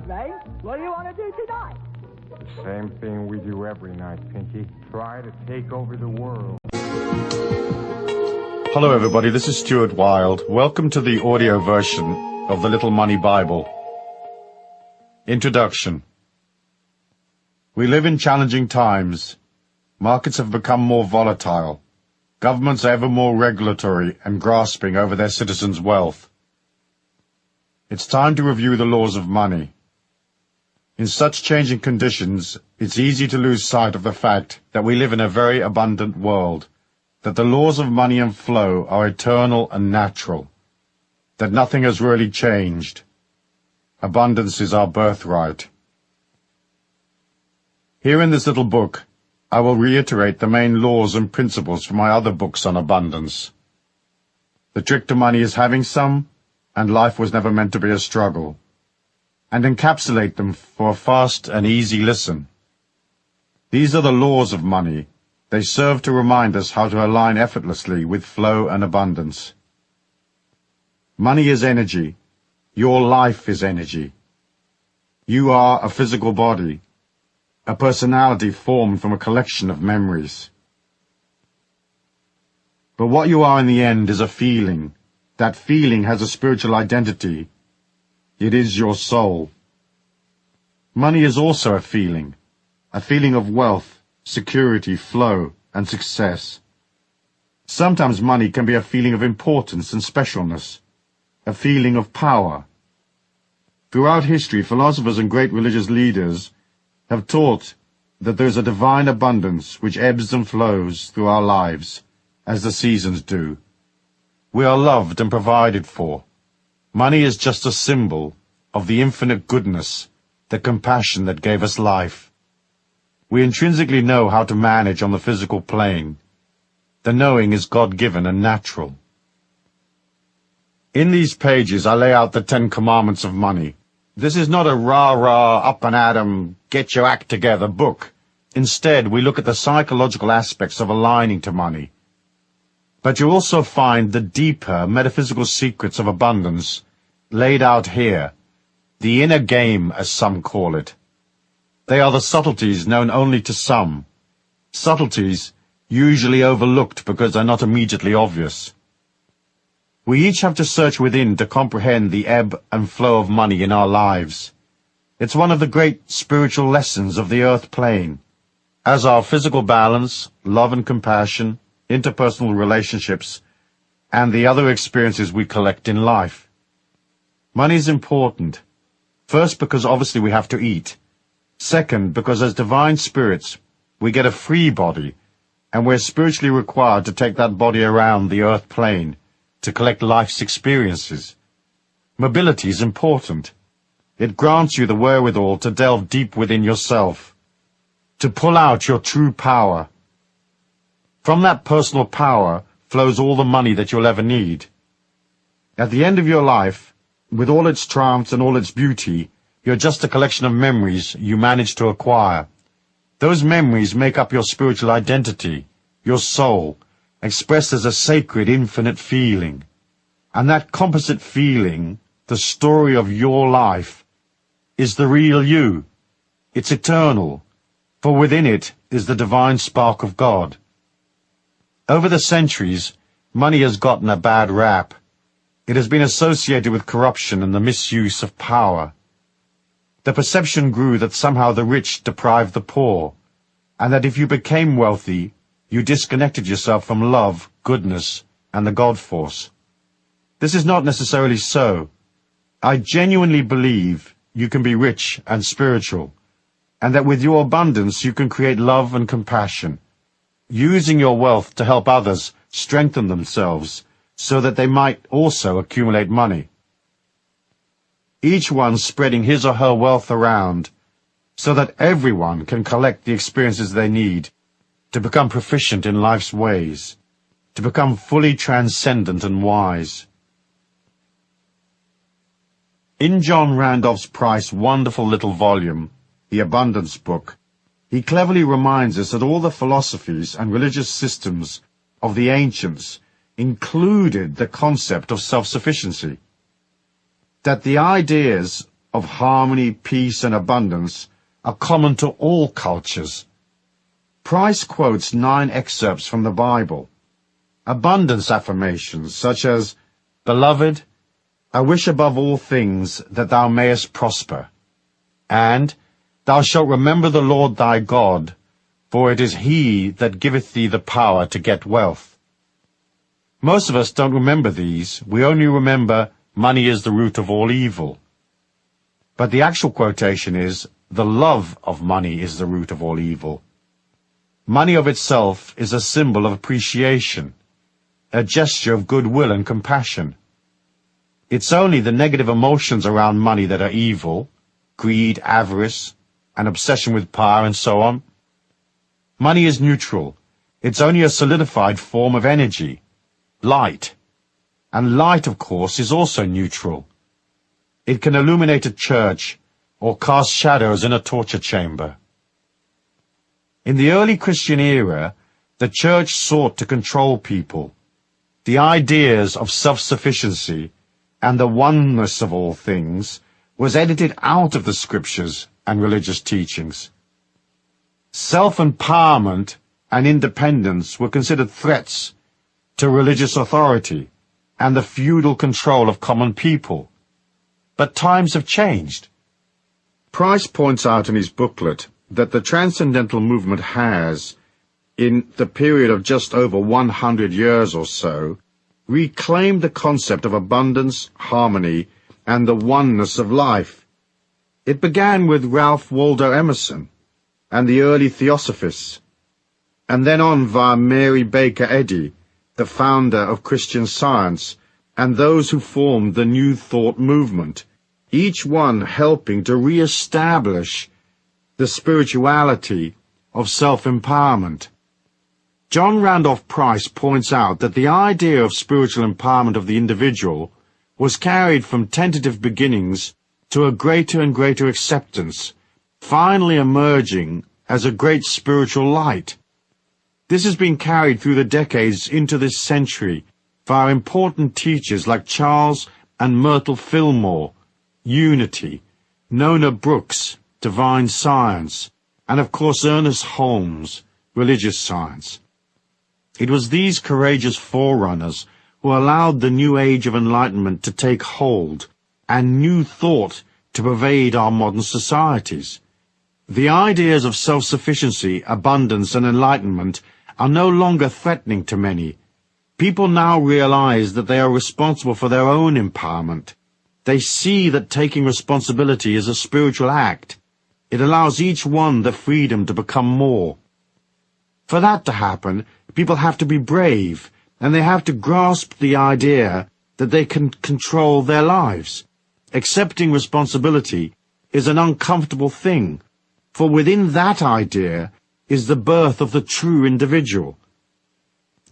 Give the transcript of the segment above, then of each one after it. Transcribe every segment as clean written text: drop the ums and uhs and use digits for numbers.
Ray. What do you want to do tonight? The same thing we do every night, Pinky. Try to take over the world. Hello everybody, this is Stuart Wilde. Welcome to the audio version of the Little Money Bible. Introduction. We live in challenging times. Markets have become more volatile. Governments are ever more regulatory and grasping over their citizens' wealth. It's time to review the laws of money. In such changing conditions, it's easy to lose sight of the fact that we live in a very abundant world, that the laws of money and flow are eternal and natural, that nothing has really changed. Abundance is our birthright. Here in this little book, I will reiterate the main laws and principles from my other books on abundance. The trick to money is having some, and life was never meant to be a struggle, and encapsulate them for a fast and easy listen. These are the laws of money. They serve to remind us how to align effortlessly with flow and abundance. Money is energy. Your life is energy. You are a physical body, a personality formed from a collection of memories. But what you are in the end is a feeling. That feeling has a spiritual identity. It is your soul. Money is also a feeling of wealth, security, flow, and success. Sometimes money can be a feeling of importance and specialness, a feeling of power. Throughout history, philosophers and great religious leaders have taught that there is a divine abundance which ebbs and flows through our lives, as the seasons do. We are loved and provided for. Money is just a symbol of the infinite goodness, the compassion that gave us life. We intrinsically know how to manage on the physical plane. The knowing is God-given and natural. In these pages, I lay out the 10 commandments of money. This is not a rah-rah, up-and-at-'em, get-your-act-together book. Instead, we look at the psychological aspects of aligning to money. But you also find the deeper metaphysical secrets of abundance laid out here, the inner game, as some call it. They are the subtleties known only to some, subtleties usually overlooked because they're not immediately obvious. We each have to search within to comprehend the ebb and flow of money in our lives. It's one of the great spiritual lessons of the earth plane, as are physical balance, love and compassion, interpersonal relationships, and the other experiences we collect in life. Money is important. First, because obviously we have to eat. Second, because as divine spirits, we get a free body, and we're spiritually required to take that body around the earth plane to collect life's experiences. Mobility is important. It grants you the wherewithal to delve deep within yourself, to pull out your true power. From that personal power flows all the money that you'll ever need. At the end of your life, with all its triumphs and all its beauty, you're just a collection of memories you managed to acquire. Those memories make up your spiritual identity, your soul, expressed as a sacred, infinite feeling. And that composite feeling, the story of your life, is the real you. It's eternal, for within it is the divine spark of God. Over the centuries, money has gotten a bad rap. It has been associated with corruption and the misuse of power. The perception grew that somehow the rich deprived the poor, and that if you became wealthy, you disconnected yourself from love, goodness, and the God force. This is not necessarily so. I genuinely believe you can be rich and spiritual, and that with your abundance you can create love and compassion, using your wealth to help others strengthen themselves so that they might also accumulate money. Each one spreading his or her wealth around so that everyone can collect the experiences they need to become proficient in life's ways, to become fully transcendent and wise. In John Randolph Price's wonderful little volume, The Abundance Book, he cleverly reminds us that all the philosophies and religious systems of the ancients included the concept of self-sufficiency, that the ideas of harmony, peace, and abundance are common to all cultures. Price quotes 9 excerpts from the Bible. Abundance affirmations such as, "Beloved, I wish above all things that thou mayest prosper," and "Thou shalt remember the Lord thy God, for it is he that giveth thee the power to get wealth." Most of us don't remember these. We only remember, "Money is the root of all evil." But the actual quotation is, "The love of money is the root of all evil." Money of itself is a symbol of appreciation, a gesture of goodwill and compassion. It's only the negative emotions around money that are evil: greed, avarice, an obsession with power, and so on. Money is neutral. It's only a solidified form of energy, light. And light, of course, is also neutral. It can illuminate a church or cast shadows in a torture chamber. In the early Christian era, the church sought to control people. The ideas of self-sufficiency and the oneness of all things was edited out of the scriptures and religious teachings. Self-empowerment and independence were considered threats to religious authority and the feudal control of common people. But times have changed. Price points out in his booklet that the transcendental movement has, in the period of just over 100 years or so, reclaimed the concept of abundance, harmony, and the oneness of life. It began with Ralph Waldo Emerson and the early Theosophists, and then on via Mary Baker Eddy, the founder of Christian Science, and those who formed the New Thought movement, each one helping to re-establish the spirituality of self-empowerment. John Randolph Price points out that the idea of spiritual empowerment of the individual was carried from tentative beginnings to a greater and greater acceptance, finally emerging as a great spiritual light. This has been carried through the decades into this century via important teachers like Charles and Myrtle Fillmore, Unity, Nona Brooks, Divine Science, and of course Ernest Holmes, Religious Science. It was these courageous forerunners who allowed the new age of enlightenment to take hold and new thought to pervade our modern societies. The ideas of self-sufficiency, abundance, and enlightenment are no longer threatening to many. People now realize that they are responsible for their own empowerment. They see that taking responsibility is a spiritual act. It allows each one the freedom to become more. For that to happen, people have to be brave, and they have to grasp the idea that they can control their lives. Accepting responsibility is an uncomfortable thing, for within that idea is the birth of the true individual.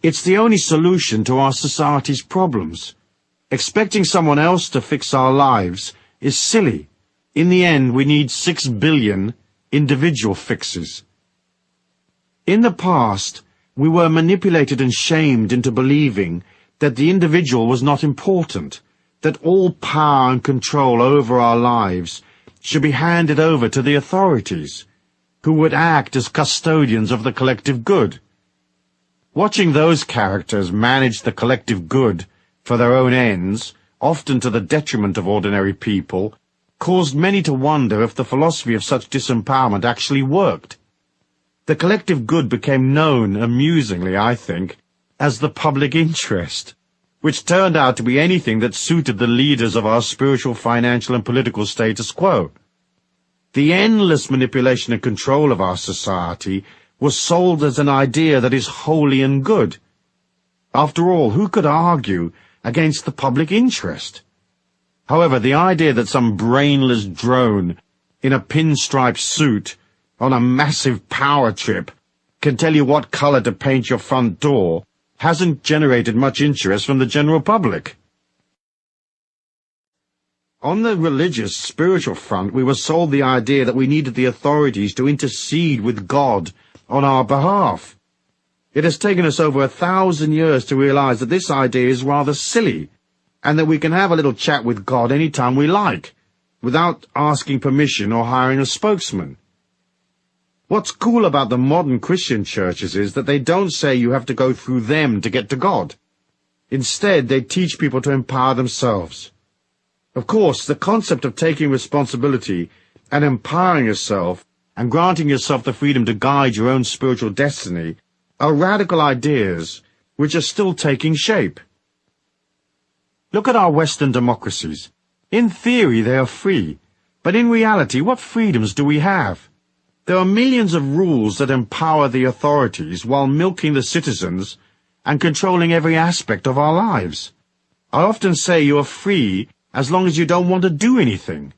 It's the only solution to our society's problems. Expecting someone else to fix our lives is silly. In the end, we need 6 billion individual fixes. In the past, we were manipulated and shamed into believing that the individual was not important, that all power and control over our lives should be handed over to the authorities, who would act as custodians of the collective good. Watching those characters manage the collective good for their own ends, often to the detriment of ordinary people, caused many to wonder if the philosophy of such disempowerment actually worked. The collective good became known, amusingly, I think, as the public interest, which turned out to be anything that suited the leaders of our spiritual, financial, and political status quo. The endless manipulation and control of our society was sold as an idea that is holy and good. After all, who could argue against the public interest? However, the idea that some brainless drone in a pinstripe suit on a massive power trip can tell you what color to paint your front door hasn't generated much interest from the general public. On the religious, spiritual front, we were sold the idea that we needed the authorities to intercede with God on our behalf. It has taken us over 1,000 years to realize that this idea is rather silly, and that we can have a little chat with God any time we like, without asking permission or hiring a spokesman. What's cool about the modern Christian churches is that they don't say you have to go through them to get to God. Instead, they teach people to empower themselves. Of course, the concept of taking responsibility and empowering yourself and granting yourself the freedom to guide your own spiritual destiny are radical ideas which are still taking shape. Look at our Western democracies. In theory, they are free, but in reality, what freedoms do we have? There are millions of rules that empower the authorities while milking the citizens and controlling every aspect of our lives. I often say you are free as long as you don't want to do anything.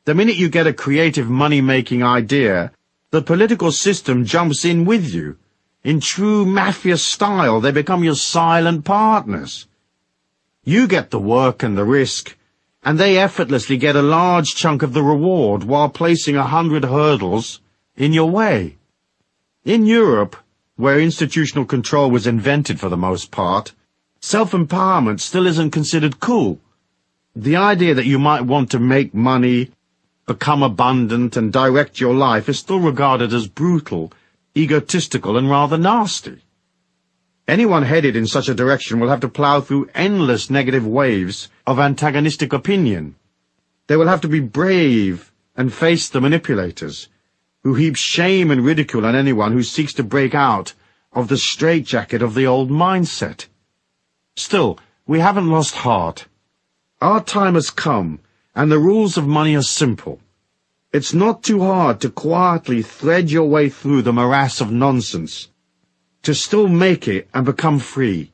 The minute you get a creative money-making idea, the political system jumps in with you. In true mafia style, they become your silent partners. You get the work and the risk, and they effortlessly get a large chunk of the reward while placing 100 hurdles in your way. In Europe, where institutional control was invented for the most part, self-empowerment still isn't considered cool. The idea that you might want to make money, become abundant, and direct your life is still regarded as brutal, egotistical, and rather nasty. Anyone headed in such a direction will have to plow through endless negative waves of antagonistic opinion. They will have to be brave and face the manipulators, who heap shame and ridicule on anyone who seeks to break out of the straitjacket of the old mindset. Still, we haven't lost heart. Our time has come, and the rules of money are simple. It's not too hard to quietly thread your way through the morass of nonsense, to still make it and become free.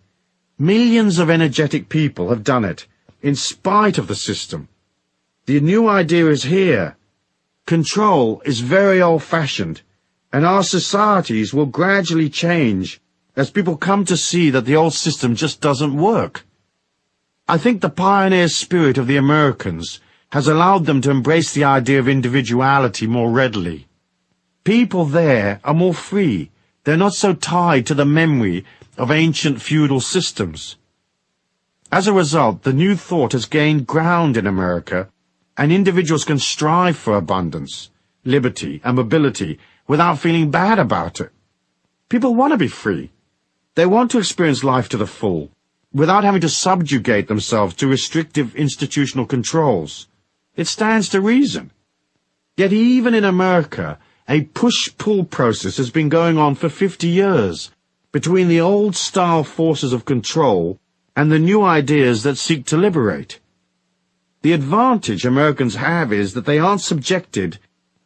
Millions of energetic people have done it, in spite of the system. The new idea is here. Control is very old-fashioned, and our societies will gradually change as people come to see that the old system just doesn't work. I think the pioneer spirit of the Americans has allowed them to embrace the idea of individuality more readily. People there are more free. They're not so tied to the memory of ancient feudal systems. As a result, the new thought has gained ground in America, and individuals can strive for abundance, liberty, and mobility without feeling bad about it. People want to be free. They want to experience life to the full, without having to subjugate themselves to restrictive institutional controls. It stands to reason. Yet even in America, a push-pull process has been going on for 50 years between the old-style forces of control and the new ideas that seek to liberate. The advantage Americans have is that they aren't subjected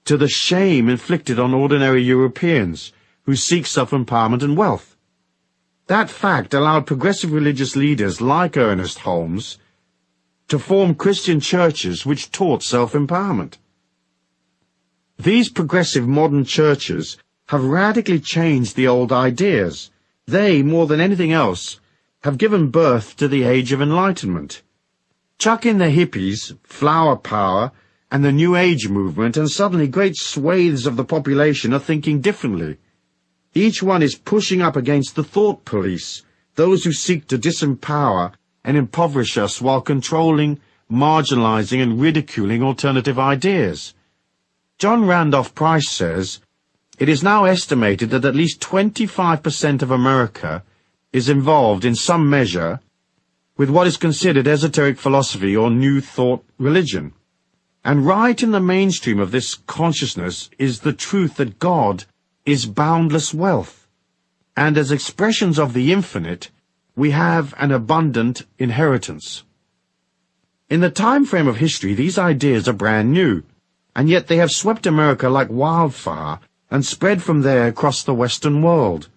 to the shame inflicted on ordinary Europeans who seek self-empowerment and wealth. That fact allowed progressive religious leaders like Ernest Holmes to form Christian churches which taught self-empowerment. These progressive modern churches have radically changed the old ideas. They, more than anything else, have given birth to the Age of Enlightenment. Chuck in the hippies, flower power, and the New Age movement, and suddenly great swathes of the population are thinking differently. Each one is pushing up against the thought police, those who seek to disempower and impoverish us while controlling, marginalizing, and ridiculing alternative ideas. John Randolph Price says, "It is now estimated that at least 25% of America is involved in some measure with what is considered esoteric philosophy or New Thought religion. And right in the mainstream of this consciousness is the truth that God is boundless wealth, and as expressions of the infinite, we have an abundant inheritance." In the time frame of history, these ideas are brand new, and yet they have swept America like wildfire and spread from there across the Western world.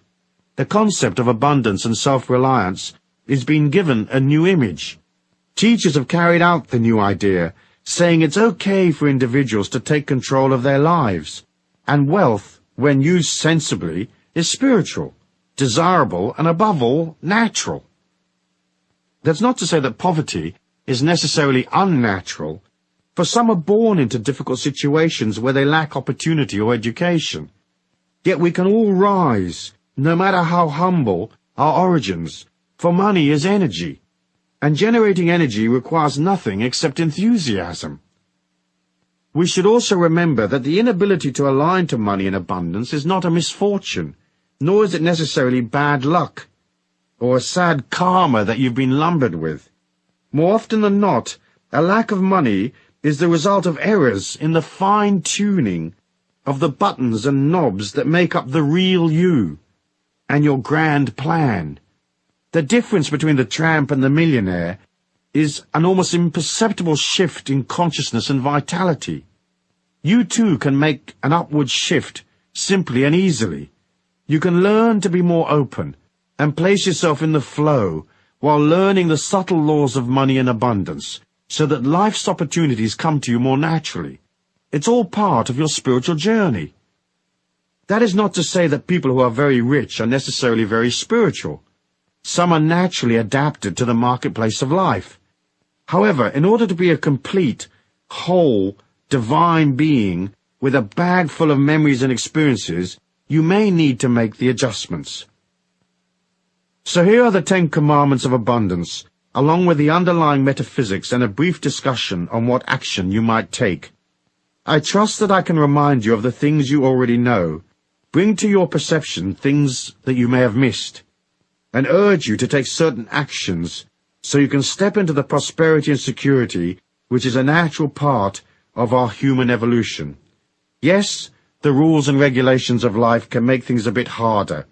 The concept of abundance and self-reliance is being given a new image. Teachers have carried out the new idea, saying it's okay for individuals to take control of their lives, and wealth, when used sensibly, is spiritual, desirable, and above all, natural. That's not to say that poverty is necessarily unnatural, for some are born into difficult situations where they lack opportunity or education. Yet we can all rise, no matter how humble our origins, for money is energy, and generating energy requires nothing except enthusiasm. We should also remember that the inability to align to money in abundance is not a misfortune, nor is it necessarily bad luck, or a sad karma that you've been lumbered with. More often than not, a lack of money is the result of errors in the fine-tuning of the buttons and knobs that make up the real you and your grand plan. The difference between the tramp and the millionaire is an almost imperceptible shift in consciousness and vitality. You too can make an upward shift simply and easily. You can learn to be more open and place yourself in the flow while learning the subtle laws of money and abundance so that life's opportunities come to you more naturally. It's all part of your spiritual journey. That is not to say that people who are very rich are necessarily very spiritual. Some are naturally adapted to the marketplace of life. However, in order to be a complete, whole, divine being with a bag full of memories and experiences, you may need to make the adjustments. So here are the 10 Commandments of Abundance, along with the underlying metaphysics and a brief discussion on what action you might take. I trust that I can remind you of the things you already know, bring to your perception things that you may have missed, and urge you to take certain actions so you can step into the prosperity and security which is a natural part of our human evolution. Yes, the rules and regulations of life can make things a bit harder,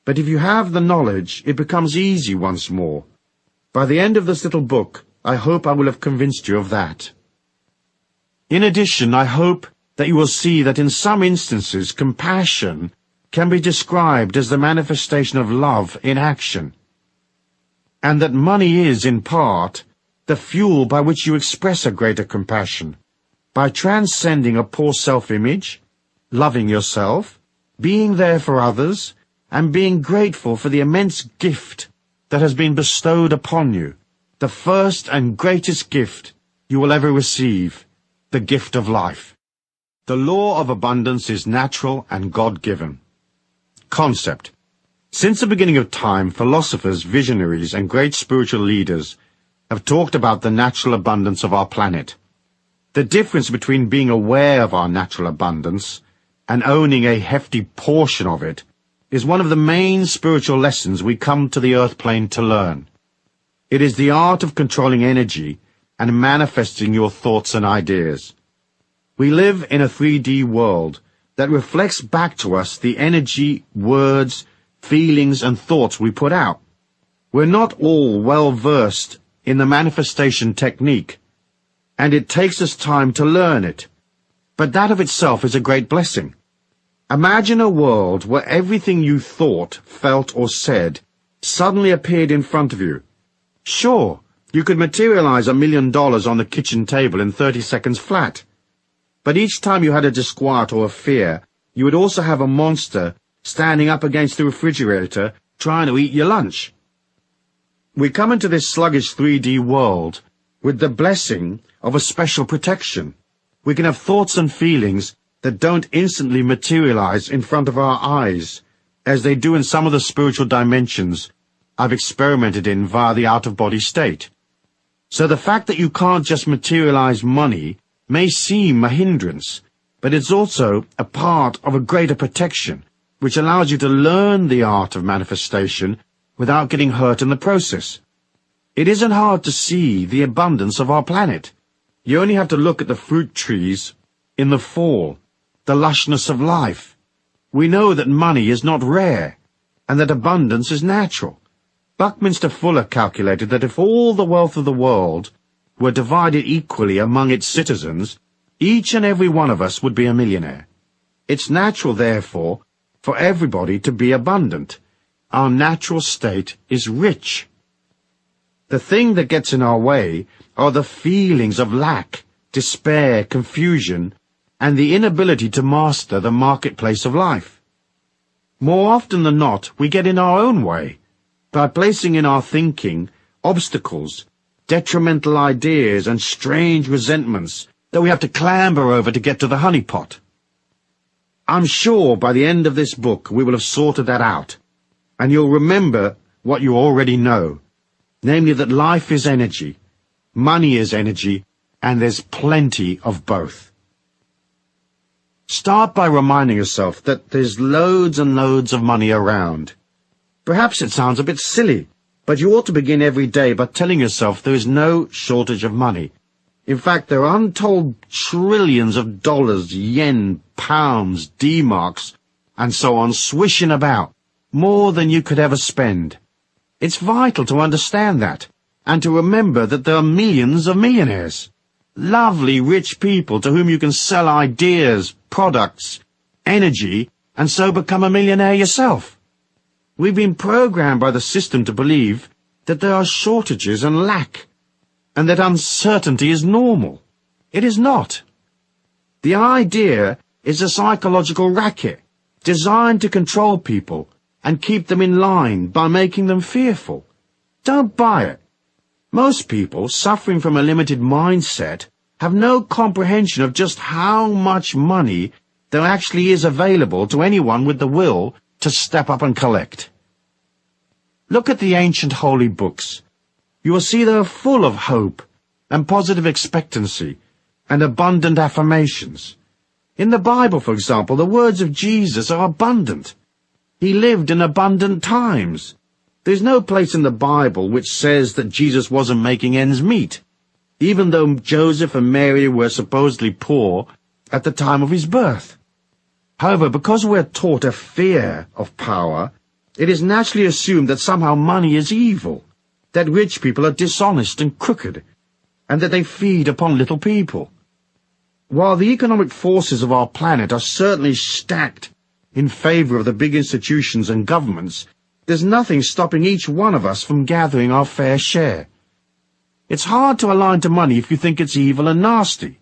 but if you have the knowledge, it becomes easy once more. By the end of this little book, I hope I will have convinced you of that. In addition, I hope that you will see that in some instances compassion can be described as the manifestation of love in action, and that money is, in part, the fuel by which you express a greater compassion, by transcending a poor self-image, loving yourself, being there for others, and being grateful for the immense gift that has been bestowed upon you, the first and greatest gift you will ever receive, the gift of life. The law of abundance is natural and God-given. Concept. Since the beginning of time, philosophers, visionaries, and great spiritual leaders have talked about the natural abundance of our planet. The difference between being aware of our natural abundance and owning a hefty portion of it is one of the main spiritual lessons we come to the earth plane to learn. It is the art of controlling energy and manifesting your thoughts and ideas. We live in a 3D world that reflects back to us the energy, words, feelings, and thoughts we put out. We're not all well versed in the manifestation technique, and it takes us time to learn it. But that of itself is a great blessing. Imagine a world where everything you thought, felt, or said suddenly appeared in front of you. Sure, you could materialize $1 million on the kitchen table in 30 seconds flat. But each time you had a disquiet or a fear, you would also have a monster standing up against the refrigerator trying to eat your lunch. We come into this sluggish 3D world with the blessing of a special protection. We can have thoughts and feelings that don't instantly materialize in front of our eyes, as they do in some of the spiritual dimensions I've experimented in via the out-of-body state. So the fact that you can't just materialize money may seem a hindrance, but it's also a part of a greater protection, which allows you to learn the art of manifestation without getting hurt in the process. It isn't hard to see the abundance of our planet. You only have to look at the fruit trees in the fall, the lushness of life. We know that money is not rare, and that abundance is natural. Buckminster Fuller calculated that if all the wealth of the world were divided equally among its citizens, each and every one of us would be a millionaire. It's natural, therefore, for everybody to be abundant. Our natural state is rich. The thing that gets in our way are the feelings of lack, despair, confusion, and the inability to master the marketplace of life. More often than not, we get in our own way by placing in our thinking obstacles, detrimental ideas, and strange resentments that we have to clamber over to get to the honeypot. I'm sure by the end of this book we will have sorted that out, and you'll remember what you already know, namely that life is energy, money is energy, and there's plenty of both. Start by reminding yourself that there's loads and loads of money around. Perhaps it sounds a bit silly, but you ought to begin every day by telling yourself there is no shortage of money. In fact, there are untold trillions of dollars, yen, pounds, D-marks, and so on swishing about, more than you could ever spend. It's vital to understand that, and to remember that there are millions of millionaires. Lovely, rich people to whom you can sell ideas, products, energy, and so become a millionaire yourself. We've been programmed by the system to believe that there are shortages and lack, and that uncertainty is normal. It is not. The idea is a psychological racket designed to control people and keep them in line by making them fearful. Don't buy it. Most people suffering from a limited mindset have no comprehension of just how much money there actually is available to anyone with the will to step up and collect. Look at the ancient holy books. You will see they are full of hope and positive expectancy and abundant affirmations. In the Bible, for example, the words of Jesus are abundant. He lived in abundant times. There's no place in the Bible which says that Jesus wasn't making ends meet, even though Joseph and Mary were supposedly poor at the time of his birth. However, because we're taught a fear of power, it is naturally assumed that somehow money is evil, that rich people are dishonest and crooked, and that they feed upon little people. While the economic forces of our planet are certainly stacked in favor of the big institutions and governments, there's nothing stopping each one of us from gathering our fair share. It's hard to align to money if you think it's evil and nasty.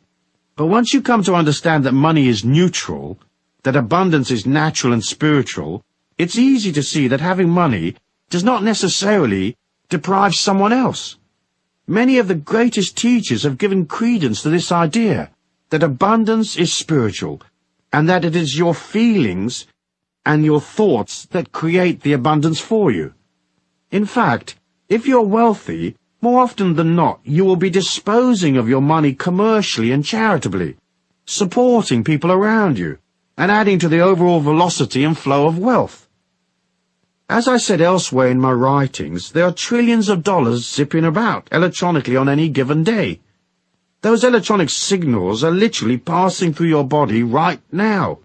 But once you come to understand that money is neutral, that abundance is natural and spiritual, it's easy to see that having money does not necessarily deprive someone else. Many of the greatest teachers have given credence to this idea, that abundance is spiritual, and that it is your feelings and your thoughts that create the abundance for you. In fact, if you're wealthy, more often than not, you will be disposing of your money commercially and charitably, supporting people around you, and adding to the overall velocity and flow of wealth. As I said elsewhere in my writings, there are trillions of dollars zipping about electronically on any given day. Those electronic signals are literally passing through your body right now,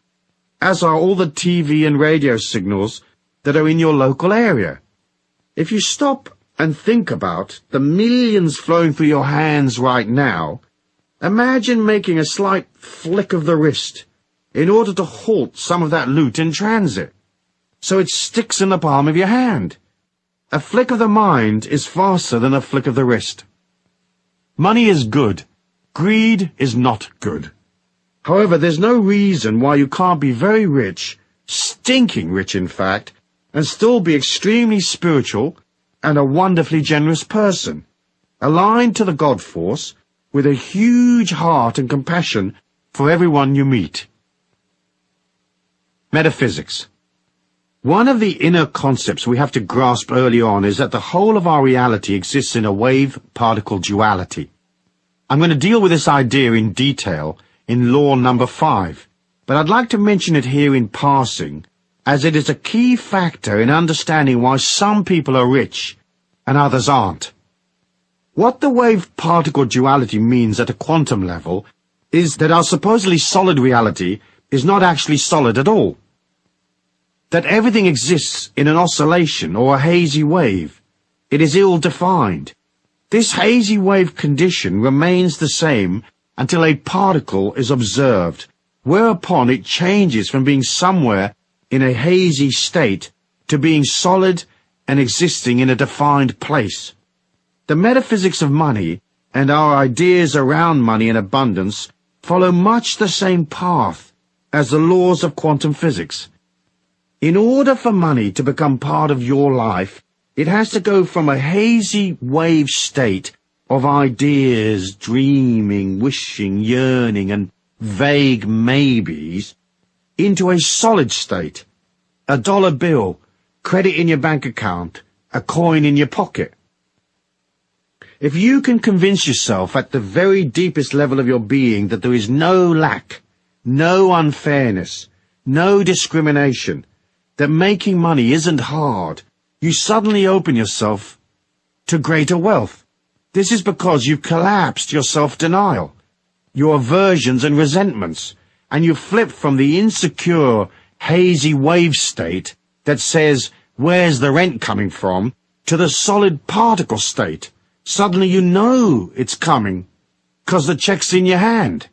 as are all the TV and radio signals that are in your local area. If you stop and think about the millions flowing through your hands right now, imagine making a slight flick of the wrist in order to halt some of that loot in transit, so it sticks in the palm of your hand. A flick of the mind is faster than a flick of the wrist. Money is good. Greed is not good. However, there's no reason why you can't be very rich, stinking rich in fact, and still be extremely spiritual and a wonderfully generous person, aligned to the God force, with a huge heart and compassion for everyone you meet. Metaphysics. One of the inner concepts we have to grasp early on is that the whole of our reality exists in a wave-particle duality. I'm going to deal with this idea in detail in law number 5, but I'd like to mention it here in passing, as it is a key factor in understanding why some people are rich and others aren't. What the wave-particle duality means at a quantum level is that our supposedly solid reality is not actually solid at all. That everything exists in an oscillation or a hazy wave. It is ill-defined. This hazy wave condition remains the same until a particle is observed, whereupon it changes from being somewhere in a hazy state to being solid and existing in a defined place. The metaphysics of money and our ideas around money and abundance follow much the same path as the laws of quantum physics. In order for money to become part of your life, it has to go from a hazy wave state of ideas, dreaming, wishing, yearning, and vague maybes, into a solid state, a dollar bill, credit in your bank account, a coin in your pocket. If you can convince yourself at the very deepest level of your being that there is no lack, no unfairness, no discrimination, that making money isn't hard, you suddenly open yourself to greater wealth. This is because you've collapsed your self-denial, your aversions and resentments, and you've flipped from the insecure, hazy wave state that says, where's the rent coming from, to the solid particle state. Suddenly you know it's coming, 'cause the check's in your hand.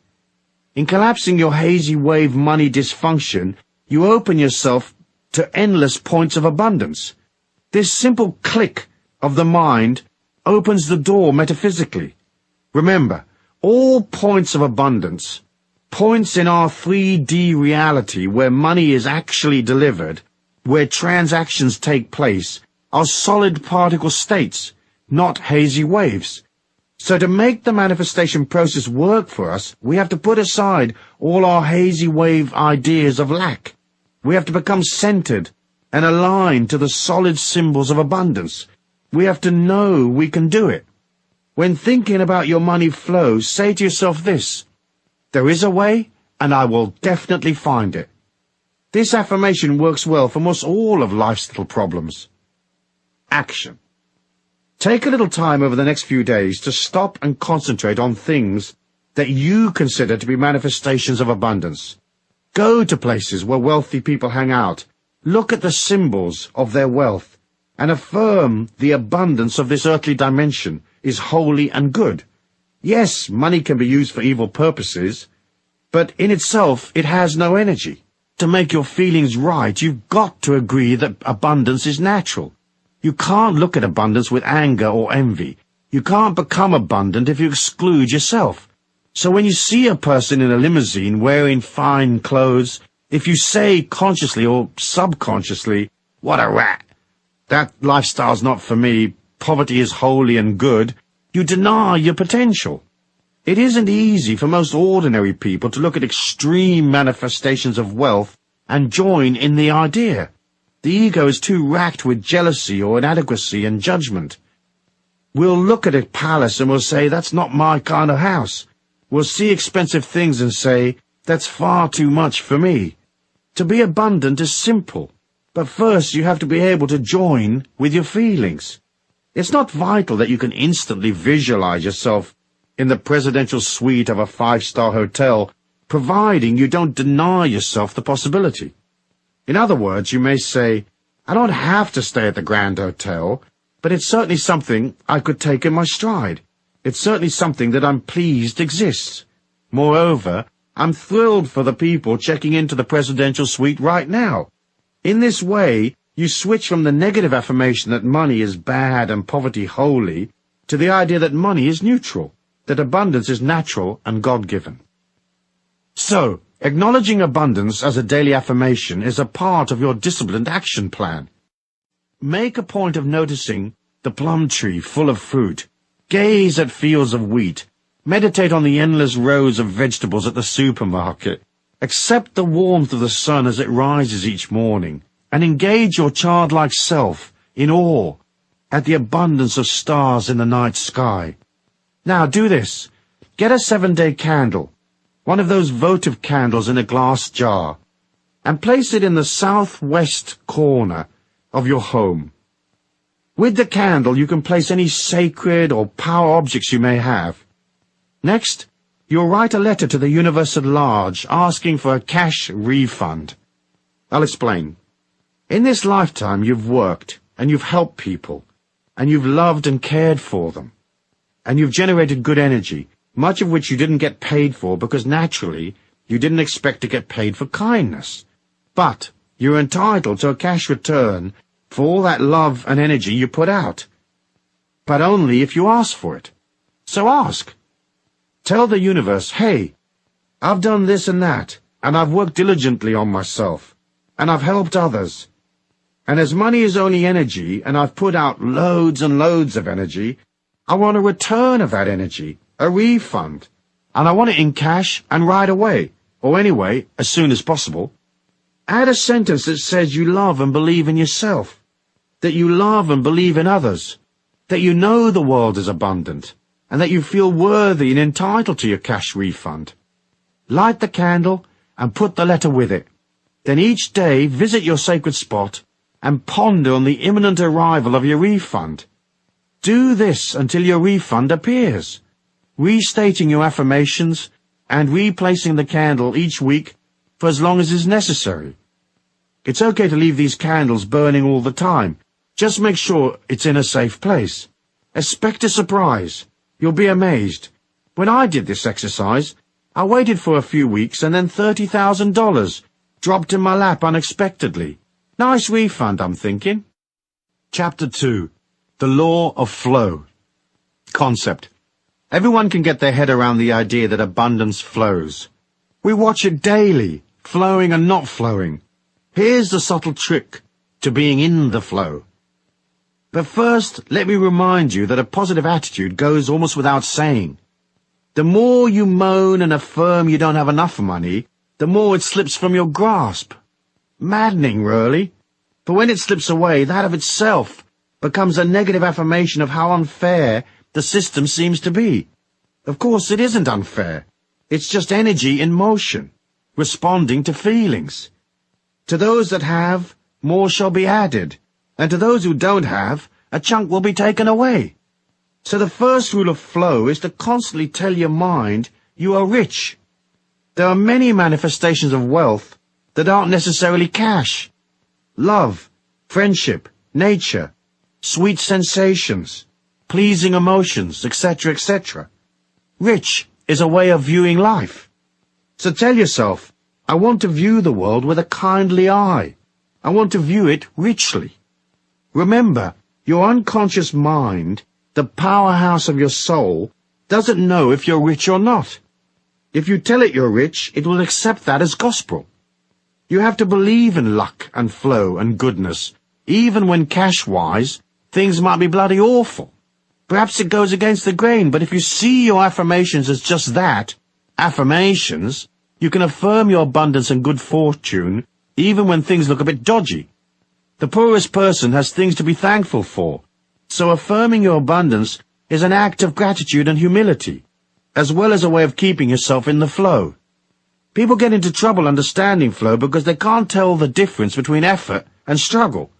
In collapsing your hazy wave money dysfunction, you open yourself to endless points of abundance. This simple click of the mind opens the door metaphysically. Remember, all points of abundance, points in our 3D reality where money is actually delivered, where transactions take place, are solid particle states, not hazy waves. So to make the manifestation process work for us, we have to put aside all our hazy wave ideas of lack. We have to become centered and aligned to the solid symbols of abundance. We have to know we can do it. When thinking about your money flow, say to yourself this: there is a way, and I will definitely find it. This affirmation works well for most all of life's little problems. Action. Take a little time over the next few days to stop and concentrate on things that you consider to be manifestations of abundance. Go to places where wealthy people hang out. Look at the symbols of their wealth and affirm the abundance of this earthly dimension is holy and good. Yes, money can be used for evil purposes, but in itself it has no energy. To make your feelings right, you've got to agree that abundance is natural. You can't look at abundance with anger or envy. You can't become abundant if you exclude yourself. So when you see a person in a limousine wearing fine clothes, if you say consciously or subconsciously, "What a rat! That lifestyle's not for me. Poverty is holy and good," you deny your potential. It isn't easy for most ordinary people to look at extreme manifestations of wealth and join in the idea. The ego is too racked with jealousy or inadequacy and judgment. We'll look at a palace and we'll say, "That's not my kind of house." We'll see expensive things and say, "That's far too much for me." To be abundant is simple, but first you have to be able to join with your feelings. It's not vital that you can instantly visualize yourself in the presidential suite of a 5-star hotel, providing you don't deny yourself the possibility. In other words, you may say, "I don't have to stay at the Grand Hotel, but it's certainly something I could take in my stride. It's certainly something that I'm pleased exists. Moreover, I'm thrilled for the people checking into the presidential suite right now." In this way, you switch from the negative affirmation that money is bad and poverty holy to the idea that money is neutral, that abundance is natural and God-given. So, acknowledging abundance as a daily affirmation is a part of your disciplined action plan. Make a point of noticing the plum tree full of fruit. Gaze at fields of wheat. Meditate on the endless rows of vegetables at the supermarket. Accept the warmth of the sun as it rises each morning, and engage your childlike self in awe at the abundance of stars in the night sky. Now do this. Get a 7-day candle, one of those votive candles in a glass jar, and place it in the southwest corner of your home. With the candle, you can place any sacred or power objects you may have. Next, you'll write a letter to the universe at large asking for a cash refund. I'll explain. In this lifetime, you've worked, and you've helped people, and you've loved and cared for them, and you've generated good energy, much of which you didn't get paid for because naturally you didn't expect to get paid for kindness. But you're entitled to a cash return for all that love and energy you put out. But only if you ask for it. So ask. Tell the universe, "Hey, I've done this and that, and I've worked diligently on myself, and I've helped others. And as money is only energy, and I've put out loads and loads of energy, I want a return of that energy, a refund, and I want it in cash and right away, or anyway, as soon as possible." Add a sentence that says you love and believe in yourself, that you love and believe in others, that you know the world is abundant, and that you feel worthy and entitled to your cash refund. Light the candle and put the letter with it. Then each day visit your sacred spot and ponder on the imminent arrival of your refund. Do this until your refund appears, restating your affirmations and replacing the candle each week for as long as is necessary. It's okay to leave these candles burning all the time. Just make sure it's in a safe place. Expect a surprise. You'll be amazed. When I did this exercise, I waited for a few weeks and then $30,000 dropped in my lap unexpectedly. Nice refund, I'm thinking. Chapter 2. The Law of Flow. Concept. Everyone can get their head around the idea that abundance flows. We watch it daily, flowing and not flowing. Here's the subtle trick to being in the flow. But first, let me remind you that a positive attitude goes almost without saying. The more you moan and affirm you don't have enough money, the more it slips from your grasp. Maddening, really. But when it slips away, that of itself becomes a negative affirmation of how unfair the system seems to be. Of course, it isn't unfair. It's just energy in motion, responding to feelings. To those that have, more shall be added, and to those who don't have, a chunk will be taken away. So the first rule of flow is to constantly tell your mind you are rich. There are many manifestations of wealth that aren't necessarily cash. Love, friendship, nature, sweet sensations, pleasing emotions, etc., etc. Rich is a way of viewing life. So tell yourself, I want to view the world with a kindly eye. I want to view it richly. Remember, your unconscious mind, the powerhouse of your soul, doesn't know if you're rich or not. If you tell it you're rich, it will accept that as gospel. You have to believe in luck and flow and goodness, even when cash-wise, things might be bloody awful. Perhaps it goes against the grain, but if you see your affirmations as just that, affirmations, you can affirm your abundance and good fortune even when things look a bit dodgy. The poorest person has things to be thankful for, so affirming your abundance is an act of gratitude and humility, as well as a way of keeping yourself in the flow. People get into trouble understanding flow because they can't tell the difference between effort and struggle.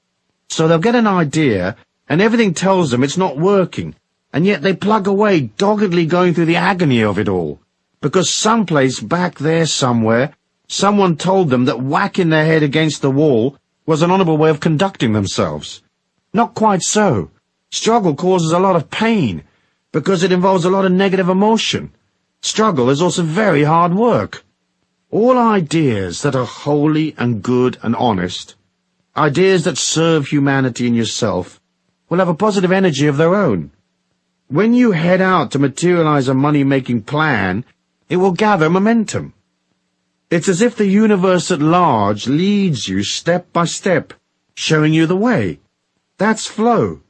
So they'll get an idea, and everything tells them it's not working, and yet they plug away, doggedly going through the agony of it all, because someplace back there somewhere, someone told them that whacking their head against the wall was an honorable way of conducting themselves. Not quite so. Struggle causes a lot of pain, because it involves a lot of negative emotion. Struggle is also very hard work. All ideas that are holy and good and honest, ideas that serve humanity and yourself, will have a positive energy of their own. When you head out to materialize a money-making plan, it will gather momentum. It's as if the universe at large leads you step by step, showing you the way. That's flow.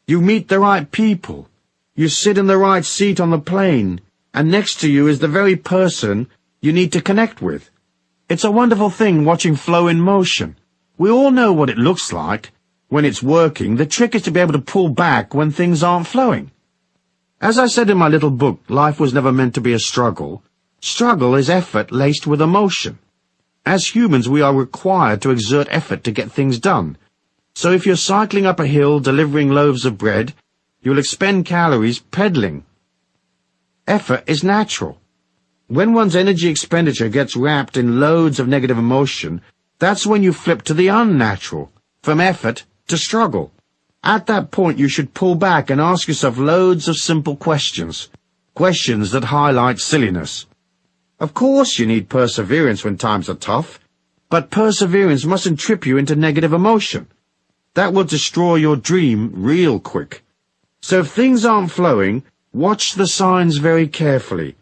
You meet the right people. You sit in the right seat on the plane, and next to you is the very person you need to connect with. It's a wonderful thing watching flow in motion. We all know what it looks like. When it's working, the trick is to be able to pull back when things aren't flowing. As I said in my little book, life was never meant to be a struggle. Struggle is effort laced with emotion. As humans, we are required to exert effort to get things done. So if you're cycling up a hill delivering loaves of bread, you'll expend calories pedaling. Effort is natural. When one's energy expenditure gets wrapped in loads of negative emotion, that's when you flip to the unnatural, from effort to struggle. At that point, you should pull back and ask yourself loads of simple questions, questions that highlight silliness. Of course you need perseverance when times are tough, but perseverance mustn't trip you into negative emotion. That will destroy your dream real quick. So if things aren't flowing, watch the signs very carefully.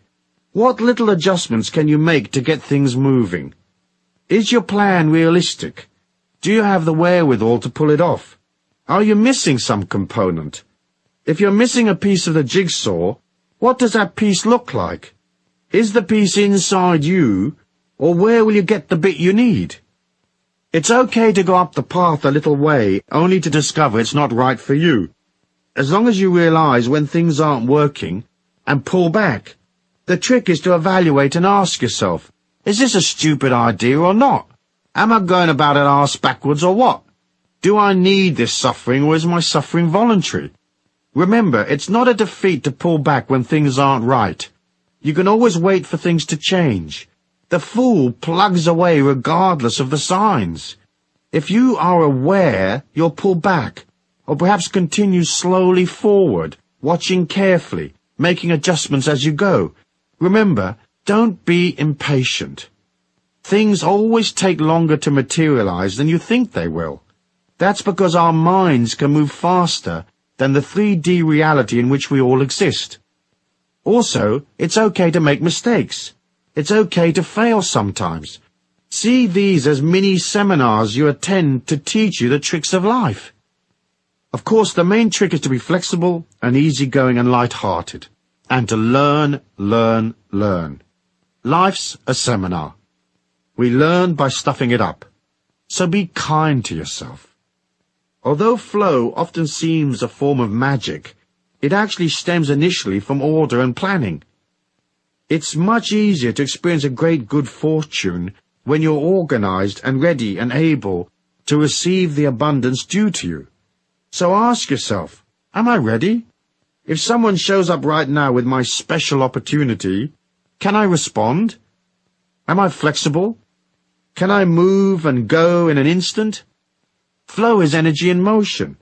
What little adjustments can you make to get things moving? Is your plan realistic? Do you have the wherewithal to pull it off? Are you missing some component? If you're missing a piece of the jigsaw, what does that piece look like? Is the piece inside you, or where will you get the bit you need? It's okay to go up the path a little way, only to discover it's not right for you. As long as you realize when things aren't working, and pull back. The trick is to evaluate and ask yourself, Is this a stupid idea or not? Am I going about it arse backwards or what? Do I need this suffering, or is my suffering voluntary? Remember, it's not a defeat to pull back when things aren't right. You can always wait for things to change. The fool plugs away regardless of the signs. If you are aware, you'll pull back, or perhaps continue slowly forward, watching carefully, making adjustments as you go. Remember, don't be impatient. Things always take longer to materialize than you think they will. That's because our minds can move faster than the 3D reality in which we all exist. Also, it's okay to make mistakes. It's okay to fail sometimes. See these as mini seminars you attend to teach you the tricks of life. Of course, the main trick is to be flexible and easygoing and light-hearted, and to learn, learn, learn. Life's a seminar. We learn by stuffing it up. So be kind to yourself. Although flow often seems a form of magic, it actually stems initially from order and planning. It's much easier to experience a great good fortune when you're organized and ready and able to receive the abundance due to you. So ask yourself, am I ready? If someone shows up right now with my special opportunity, can I respond? Am I flexible? Can I move and go in an instant? Flow is energy in motion,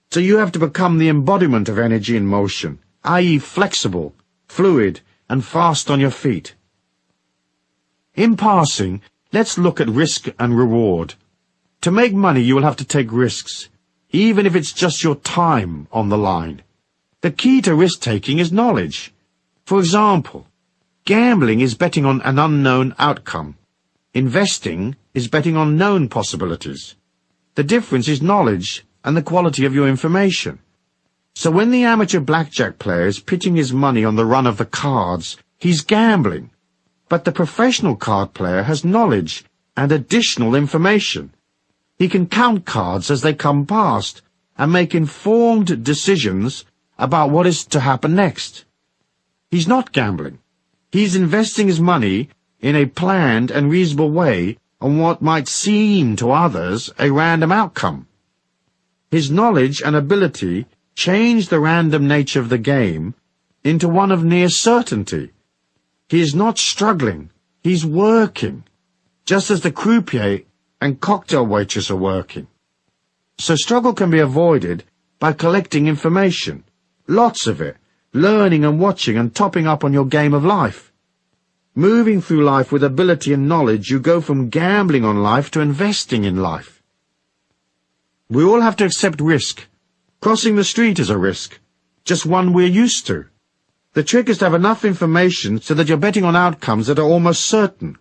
so you have to become the embodiment of energy in motion, i.e. flexible, fluid, and fast on your feet. In passing, let's look at risk and reward. To make money, you will have to take risks, even if it's just your time on the line. The key to risk-taking is knowledge. For example, gambling is betting on an unknown outcome. Investing is betting on known possibilities. The difference is knowledge and the quality of your information. So when the amateur blackjack player is pitching his money on the run of the cards, he's gambling. But the professional card player has knowledge and additional information. He can count cards as they come past and make informed decisions about what is to happen next. He's not gambling. He's investing his money in a planned and reasonable way on what might seem to others a random outcome. His knowledge and ability change the random nature of the game into one of near certainty. He is not struggling, he's working, just as the croupier and cocktail waitress are working. So struggle can be avoided by collecting information, lots of it, learning and watching and topping up on your game of life. Moving through life with ability and knowledge, you go from gambling on life to investing in life. We all have to accept risk. Crossing the street is a risk, just one we're used to. The trick is to have enough information so that you're betting on outcomes that are almost certain.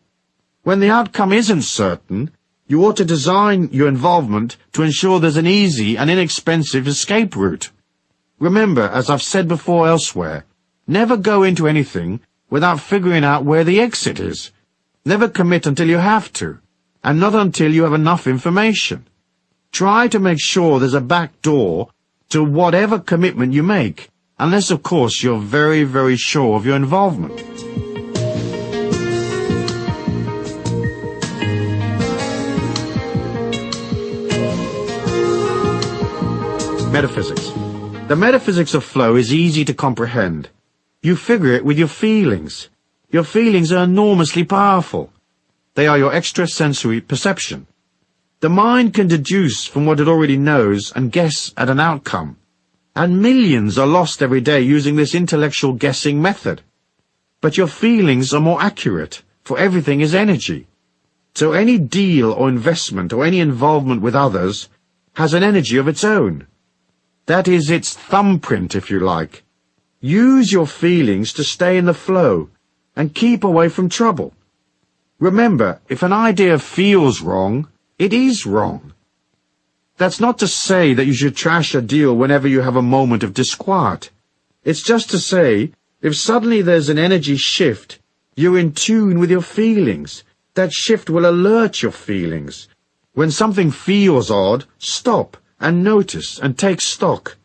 When the outcome isn't certain, you ought to design your involvement to ensure there's an easy and inexpensive escape route. Remember, as I've said before elsewhere, never go into anything without figuring out where the exit is. Never commit until you have to, and not until you have enough information. Try to make sure there's a back door to whatever commitment you make, unless, of course, you're very, very sure of your involvement. Metaphysics. The metaphysics of flow is easy to comprehend. You figure it with your feelings. Your feelings are enormously powerful. They are your extrasensory perception. The mind can deduce from what it already knows and guess at an outcome. And millions are lost every day using this intellectual guessing method. But your feelings are more accurate, for everything is energy. So any deal or investment or any involvement with others has an energy of its own. That is its thumbprint, if you like. Use your feelings to stay in the flow and keep away from trouble. Remember, if an idea feels wrong, it is wrong. That's not to say that you should trash a deal whenever you have a moment of disquiet. It's just to say, if suddenly there's an energy shift, you're in tune with your feelings. That shift will alert your feelings. When something feels odd, stop and notice and take stock.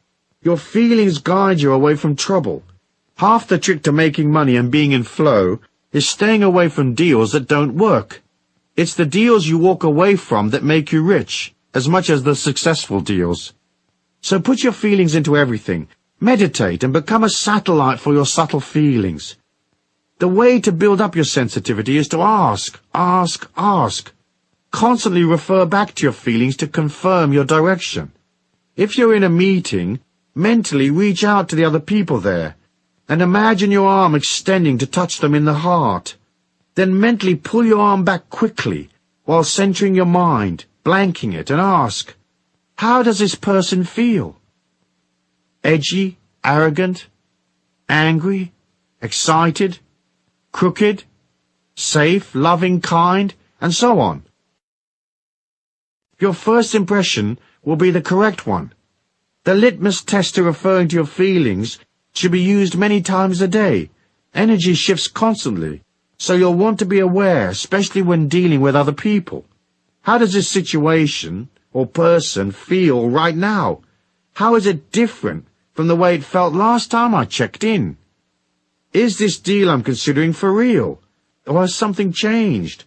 Your feelings guide you away from trouble. Half the trick to making money and being in flow is staying away from deals that don't work. It's the deals you walk away from that make you rich, as much as the successful deals. So put your feelings into everything. Meditate and become a satellite for your subtle feelings. The way to build up your sensitivity is to ask. Constantly refer back to your feelings to confirm your direction. If you're in a meeting, mentally reach out to the other people there, and imagine your arm extending to touch them in the heart. Then mentally pull your arm back quickly, while centering your mind, blanking it, and ask, how does this person feel? Edgy, arrogant, angry, excited, crooked, safe, loving, kind, and so on. Your first impression will be the correct one. The litmus test to referring to your feelings should be used many times a day. Energy shifts constantly, so you'll want to be aware, especially when dealing with other people. How does this situation or person feel right now? How is it different from the way it felt last time I checked in? Is this deal I'm considering for real? Or has something changed?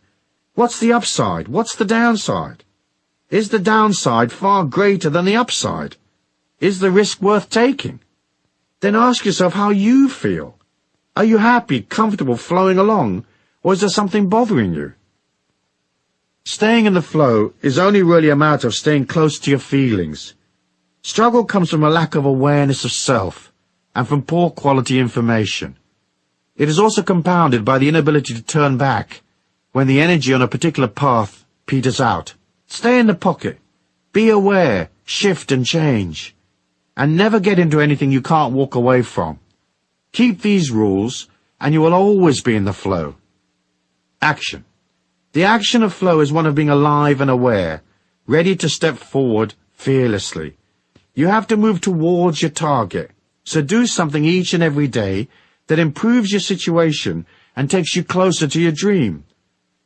What's the upside? What's the downside? Is the downside far greater than the upside? Is the risk worth taking? Then ask yourself how you feel. Are you happy, comfortable, flowing along, or is there something bothering you? Staying in the flow is only really a matter of staying close to your feelings. Struggle comes from a lack of awareness of self and from poor quality information. It is also compounded by the inability to turn back when the energy on a particular path peters out. Stay in the pocket. Be aware, shift and change. And never get into anything you can't walk away from. Keep these rules, and you will always be in the flow. Action. The action of flow is one of being alive and aware, ready to step forward fearlessly. You have to move towards your target, so do something each and every day that improves your situation and takes you closer to your dream.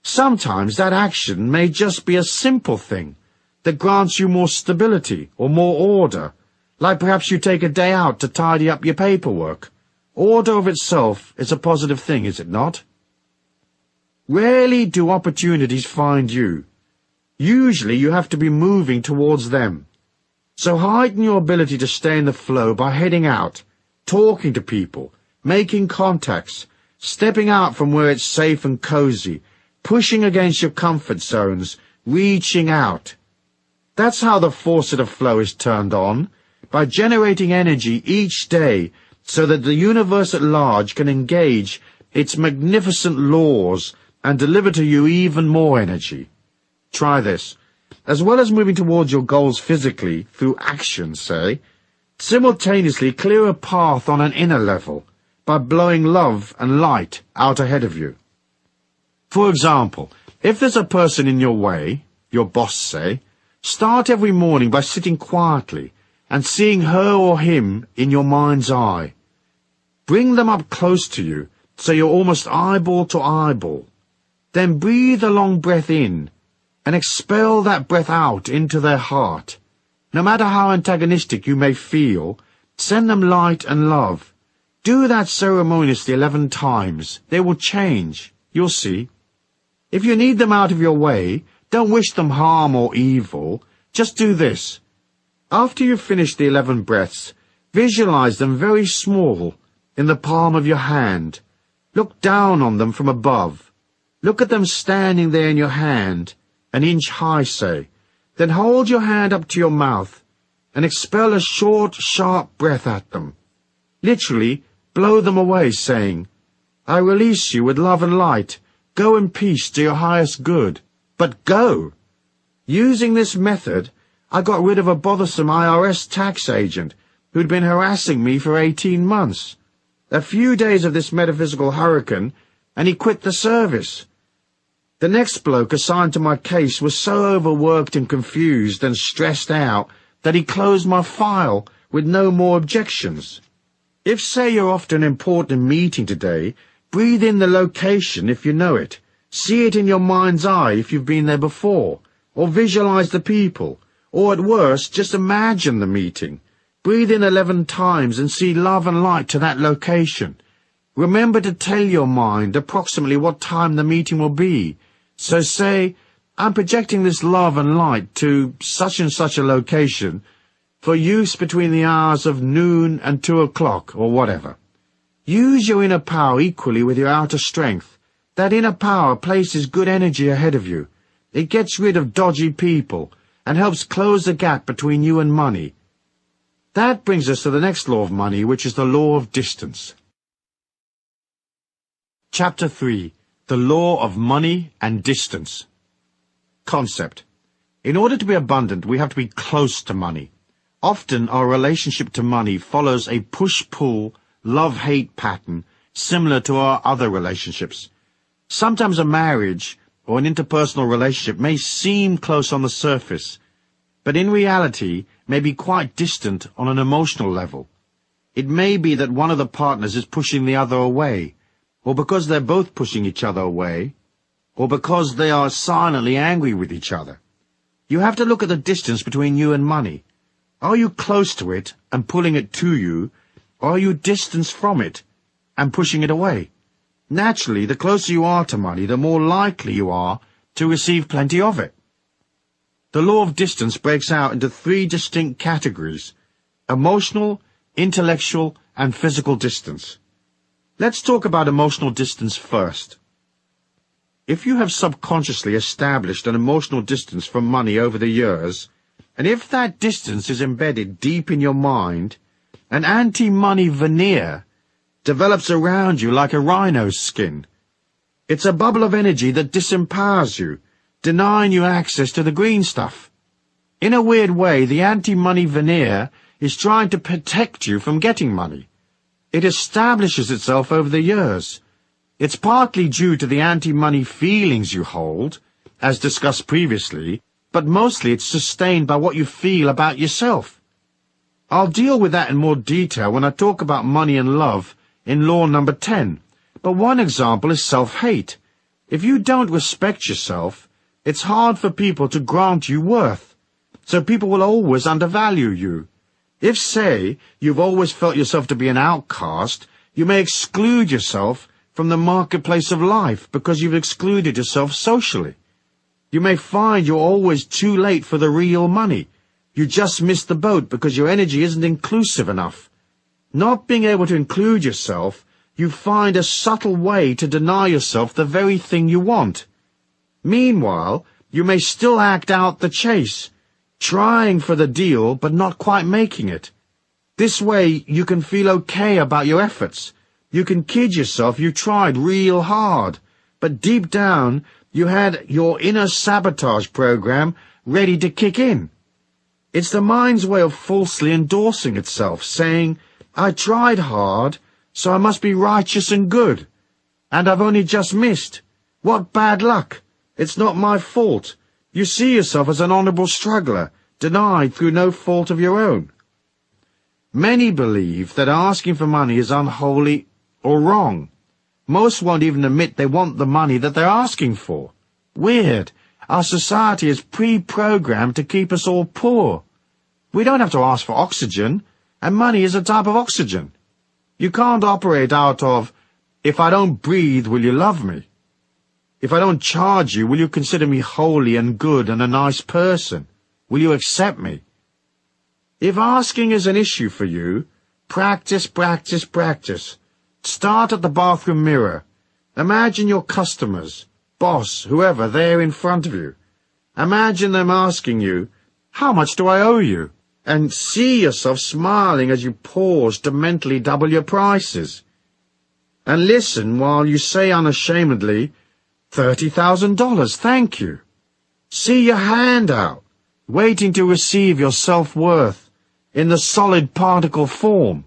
Sometimes that action may just be a simple thing that grants you more stability or more order, like perhaps you take a day out to tidy up your paperwork. Order of itself is a positive thing, is it not? Rarely do opportunities find you. Usually you have to be moving towards them. So heighten your ability to stay in the flow by heading out, talking to people, making contacts, stepping out from where it's safe and cozy, pushing against your comfort zones, reaching out. That's how the faucet of flow is turned on, by generating energy each day so that the universe at large can engage its magnificent laws and deliver to you even more energy. Try this. As well as moving towards your goals physically, through action, say, simultaneously clear a path on an inner level by blowing love and light out ahead of you. For example, if there's a person in your way, your boss say, start every morning by sitting quietly and seeing her or him in your mind's eye. Bring them up close to you so you're almost eyeball to eyeball. Then breathe a long breath in and expel that breath out into their heart. No matter how antagonistic you may feel, send them light and love. Do that ceremoniously 11 times. They will change. You'll see. If you need them out of your way, don't wish them harm or evil. Just do this. After you've finished the 11 breaths, visualize them very small, in the palm of your hand. Look down on them from above. Look at them standing there in your hand, an inch high, say. Then hold your hand up to your mouth and expel a short, sharp breath at them. Literally, blow them away, saying, I release you with love and light. Go in peace to your highest good. But go! Using this method, I got rid of a bothersome IRS tax agent who'd been harassing me for 18 months. A few days of this metaphysical hurricane, and he quit the service. The next bloke assigned to my case was so overworked and confused and stressed out that he closed my file with no more objections. If, say, you're off to an important meeting today, breathe in the location if you know it. See it in your mind's eye if you've been there before, or visualize the people. Or at worst, just imagine the meeting. Breathe in 11 times and see love and light to that location. Remember to tell your mind approximately what time the meeting will be. So say, I'm projecting this love and light to such and such a location for use between the hours of noon and 2 o'clock or whatever. Use your inner power equally with your outer strength. That inner power places good energy ahead of you. It gets rid of dodgy people and helps close the gap between you and money. That brings us to the next law of money, which is the law of distance. Chapter 3. The Law of Money and Distance. Concept. In order to be abundant, we have to be close to money. Often our relationship to money follows a push-pull, love-hate pattern similar to our other relationships. Sometimes a marriage or an interpersonal relationship may seem close on the surface, but in reality may be quite distant on an emotional level. It may be that one of the partners is pushing the other away, or because they're both pushing each other away, or because they are silently angry with each other. You have to look at the distance between you and money. Are you close to it and pulling it to you, or are you distanced from it and pushing it away? Naturally, the closer you are to money, the more likely you are to receive plenty of it. The law of distance breaks out into 3 distinct categories: emotional, intellectual, and physical distance. Let's talk about emotional distance first. If you have subconsciously established an emotional distance from money over the years, and if that distance is embedded deep in your mind, an anti-money veneer develops around you like a rhino's skin. It's a bubble of energy that disempowers you, denying you access to the green stuff. In a weird way, the anti-money veneer is trying to protect you from getting money. It establishes itself over the years. It's partly due to the anti-money feelings you hold, as discussed previously, but mostly it's sustained by what you feel about yourself. I'll deal with that in more detail when I talk about money and love in law number 10, but one example is self-hate. If you don't respect yourself, it's hard for people to grant you worth, so people will always undervalue you. If, say, you've always felt yourself to be an outcast, you may exclude yourself from the marketplace of life because you've excluded yourself socially. You may find you're always too late for the real money. You just missed the boat because your energy isn't inclusive enough. Not being able to include yourself, you find a subtle way to deny yourself the very thing you want. Meanwhile, you may still act out the chase, trying for the deal but not quite making it. This way you can feel okay about your efforts. You can kid yourself you tried real hard, but deep down you had your inner sabotage program ready to kick in. It's the mind's way of falsely endorsing itself, saying, I tried hard, so I must be righteous and good. And I've only just missed. What bad luck. It's not my fault. You see yourself as an honorable struggler, denied through no fault of your own. Many believe that asking for money is unholy or wrong. Most won't even admit they want the money that they're asking for. Weird. Our society is pre-programmed to keep us all poor. We don't have to ask for oxygen, and money is a type of oxygen. You can't operate out of, if I don't breathe, will you love me? If I don't charge you, will you consider me holy and good and a nice person? Will you accept me? If asking is an issue for you, practice, practice, practice. Start at the bathroom mirror. Imagine your customers, boss, whoever, there in front of you. Imagine them asking you, how much do I owe you? And see yourself smiling as you pause to mentally double your prices. And listen while you say unashamedly, $30,000, thank you. See your hand out, waiting to receive your self-worth in the solid particle form.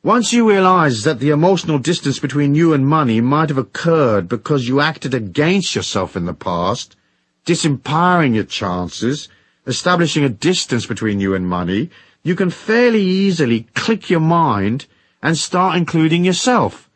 Once you realize that the emotional distance between you and money might have occurred because you acted against yourself in the past, disempowering your chances, establishing a distance between you and money, you can fairly easily click your mind and start including yourself.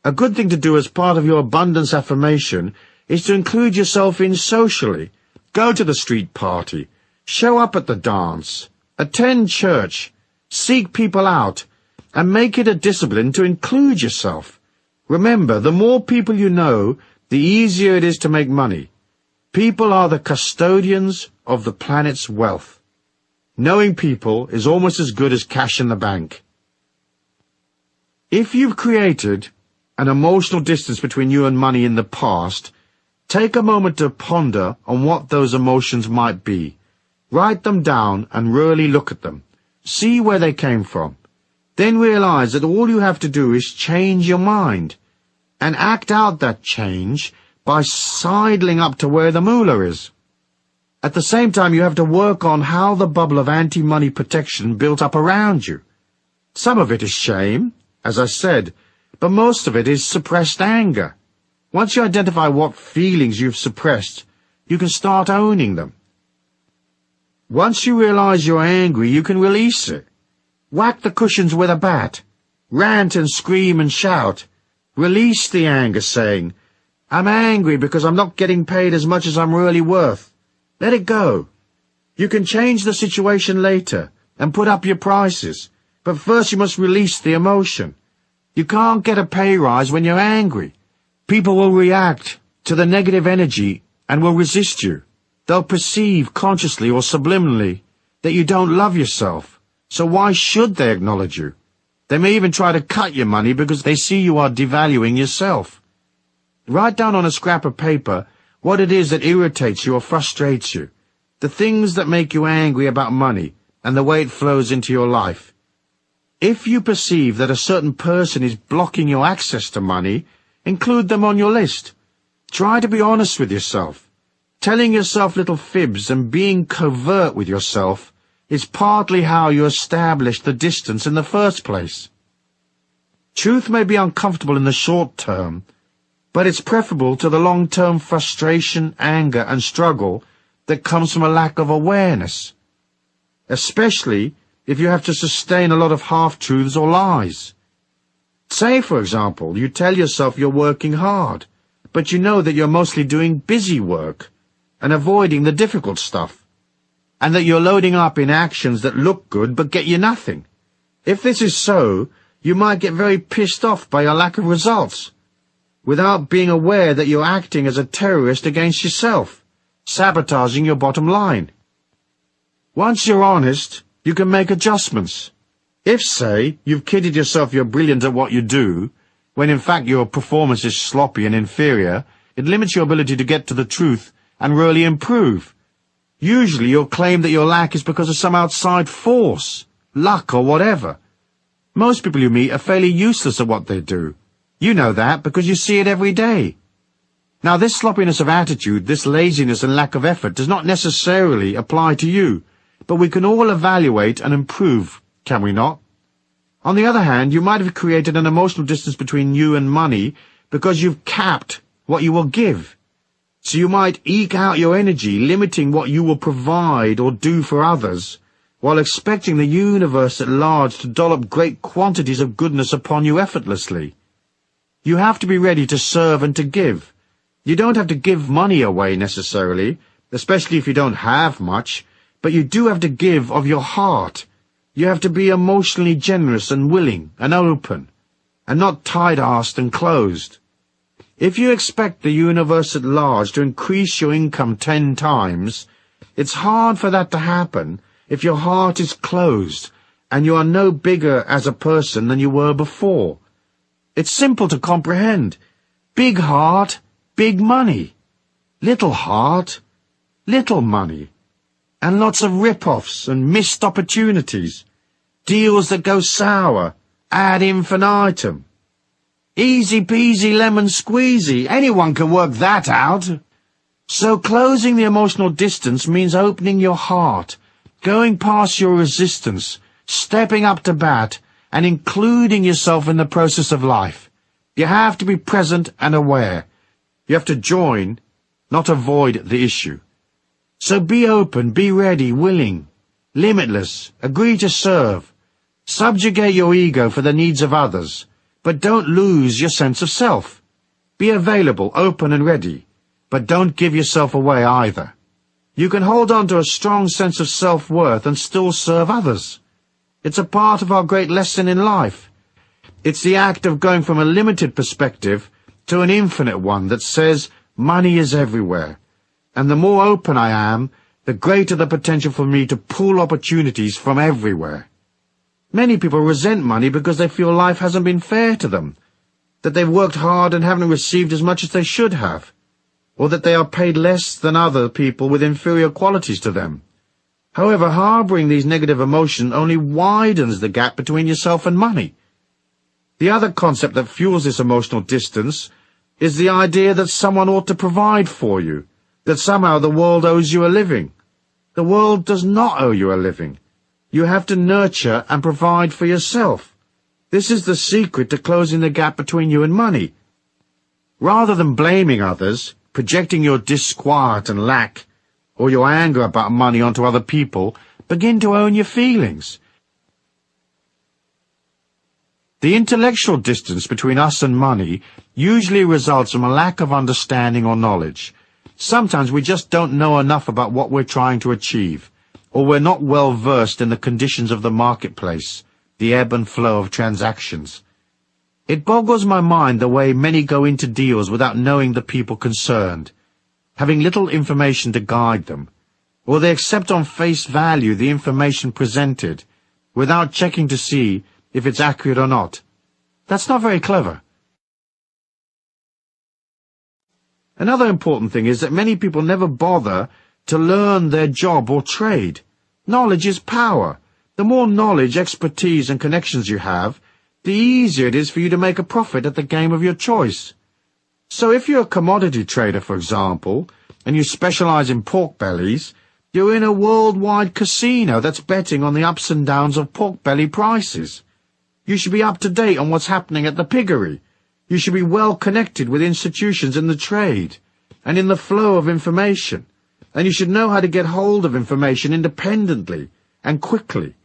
A good thing to do as part of your abundance affirmation is to include yourself in socially. Go to the street party, show up at the dance, attend church, seek people out, and make it a discipline to include yourself. Remember, the more people you know, the easier it is to make money. People are the custodians of the planet's wealth. Knowing people is almost as good as cash in the bank. If you've created an emotional distance between you and money in the past, take a moment to ponder on what those emotions might be. Write them down and really look at them. See where they came from. Then realize that all you have to do is change your mind and act out that change by sidling up to where the moolah is. At the same time, you have to work on how the bubble of anti-money protection built up around you. Some of it is shame, as I said, but most of it is suppressed anger. Once you identify what feelings you've suppressed, you can start owning them. Once you realize you're angry, you can release it. Whack the cushions with a bat. Rant and scream and shout. Release the anger, saying, I'm angry because I'm not getting paid as much as I'm really worth. Let it go. You can change the situation later and put up your prices, but first you must release the emotion. You can't get a pay rise when you're angry. People will react to the negative energy and will resist you. They'll perceive consciously or subliminally that you don't love yourself. So why should they acknowledge you? They may even try to cut your money because they see you are devaluing yourself. Write down on a scrap of paper what it is that irritates you or frustrates you, the things that make you angry about money and the way it flows into your life. If you perceive that a certain person is blocking your access to money, include them on your list. Try to be honest with yourself. Telling yourself little fibs and being covert with yourself is partly how you establish the distance in the first place. Truth may be uncomfortable in the short term, but it's preferable to the long-term frustration, anger, and struggle that comes from a lack of awareness, especially if you have to sustain a lot of half-truths or lies. Say, for example, you tell yourself you're working hard, but you know that you're mostly doing busy work and avoiding the difficult stuff, and that you're loading up in actions that look good but get you nothing. If this is so, you might get very pissed off by your lack of results, without being aware that you're acting as a terrorist against yourself, sabotaging your bottom line. Once you're honest, you can make adjustments. If, say, you've kidded yourself you're brilliant at what you do, when in fact your performance is sloppy and inferior, it limits your ability to get to the truth and really improve. Usually you'll claim that your lack is because of some outside force, luck or whatever. Most people you meet are fairly useless at what they do. You know that because you see it every day. Now this sloppiness of attitude, this laziness and lack of effort does not necessarily apply to you, but we can all evaluate and improve, can we not? On the other hand, you might have created an emotional distance between you and money because you've capped what you will give. So you might eke out your energy, limiting what you will provide or do for others, while expecting the universe at large to dollop great quantities of goodness upon you effortlessly. You have to be ready to serve and to give. You don't have to give money away necessarily, especially if you don't have much, but you do have to give of your heart. You have to be emotionally generous and willing and open, and not tight-assed and closed. If you expect the universe at large to increase your income 10 times, it's hard for that to happen if your heart is closed and you are no bigger as a person than you were before. It's simple to comprehend. Big heart, big money. Little heart, little money. And lots of rip-offs and missed opportunities. Deals that go sour, ad infinitum. Easy peasy lemon squeezy. Anyone can work that out. So closing the emotional distance means opening your heart, going past your resistance, stepping up to bat, and including yourself in the process of life. You have to be present and aware. You have to join, not avoid the issue. So be open, be ready, willing, limitless, agree to serve. Subjugate your ego for the needs of others, but don't lose your sense of self. Be available, open and ready, but don't give yourself away either. You can hold on to a strong sense of self-worth and still serve others. It's a part of our great lesson in life. It's the act of going from a limited perspective to an infinite one that says money is everywhere. And the more open I am, the greater the potential for me to pull opportunities from everywhere. Many people resent money because they feel life hasn't been fair to them, that they've worked hard and haven't received as much as they should have, or that they are paid less than other people with inferior qualities to them. However, harboring these negative emotions only widens the gap between yourself and money. The other concept that fuels this emotional distance is the idea that someone ought to provide for you, that somehow the world owes you a living. The world does not owe you a living. You have to nurture and provide for yourself. This is the secret to closing the gap between you and money. Rather than blaming others, projecting your disquiet and lack, or your anger about money onto other people, begin to own your feelings. The intellectual distance between us and money usually results from a lack of understanding or knowledge. Sometimes we just don't know enough about what we're trying to achieve, or we're not well versed in the conditions of the marketplace, the ebb and flow of transactions. It boggles my mind the way many go into deals without knowing the people concerned, having little information to guide them, or they accept on face value the information presented without checking to see if it's accurate or not. That's not very clever. Another important thing is that many people never bother to learn their job or trade. Knowledge is power. The more knowledge, expertise, and connections you have, the easier it is for you to make a profit at the game of your choice. So if you're a commodity trader, for example, and you specialize in pork bellies, you're in a worldwide casino that's betting on the ups and downs of pork belly prices. You should be up to date on what's happening at the piggery. You should be well connected with institutions in the trade and in the flow of information, and you should know how to get hold of information independently and quickly.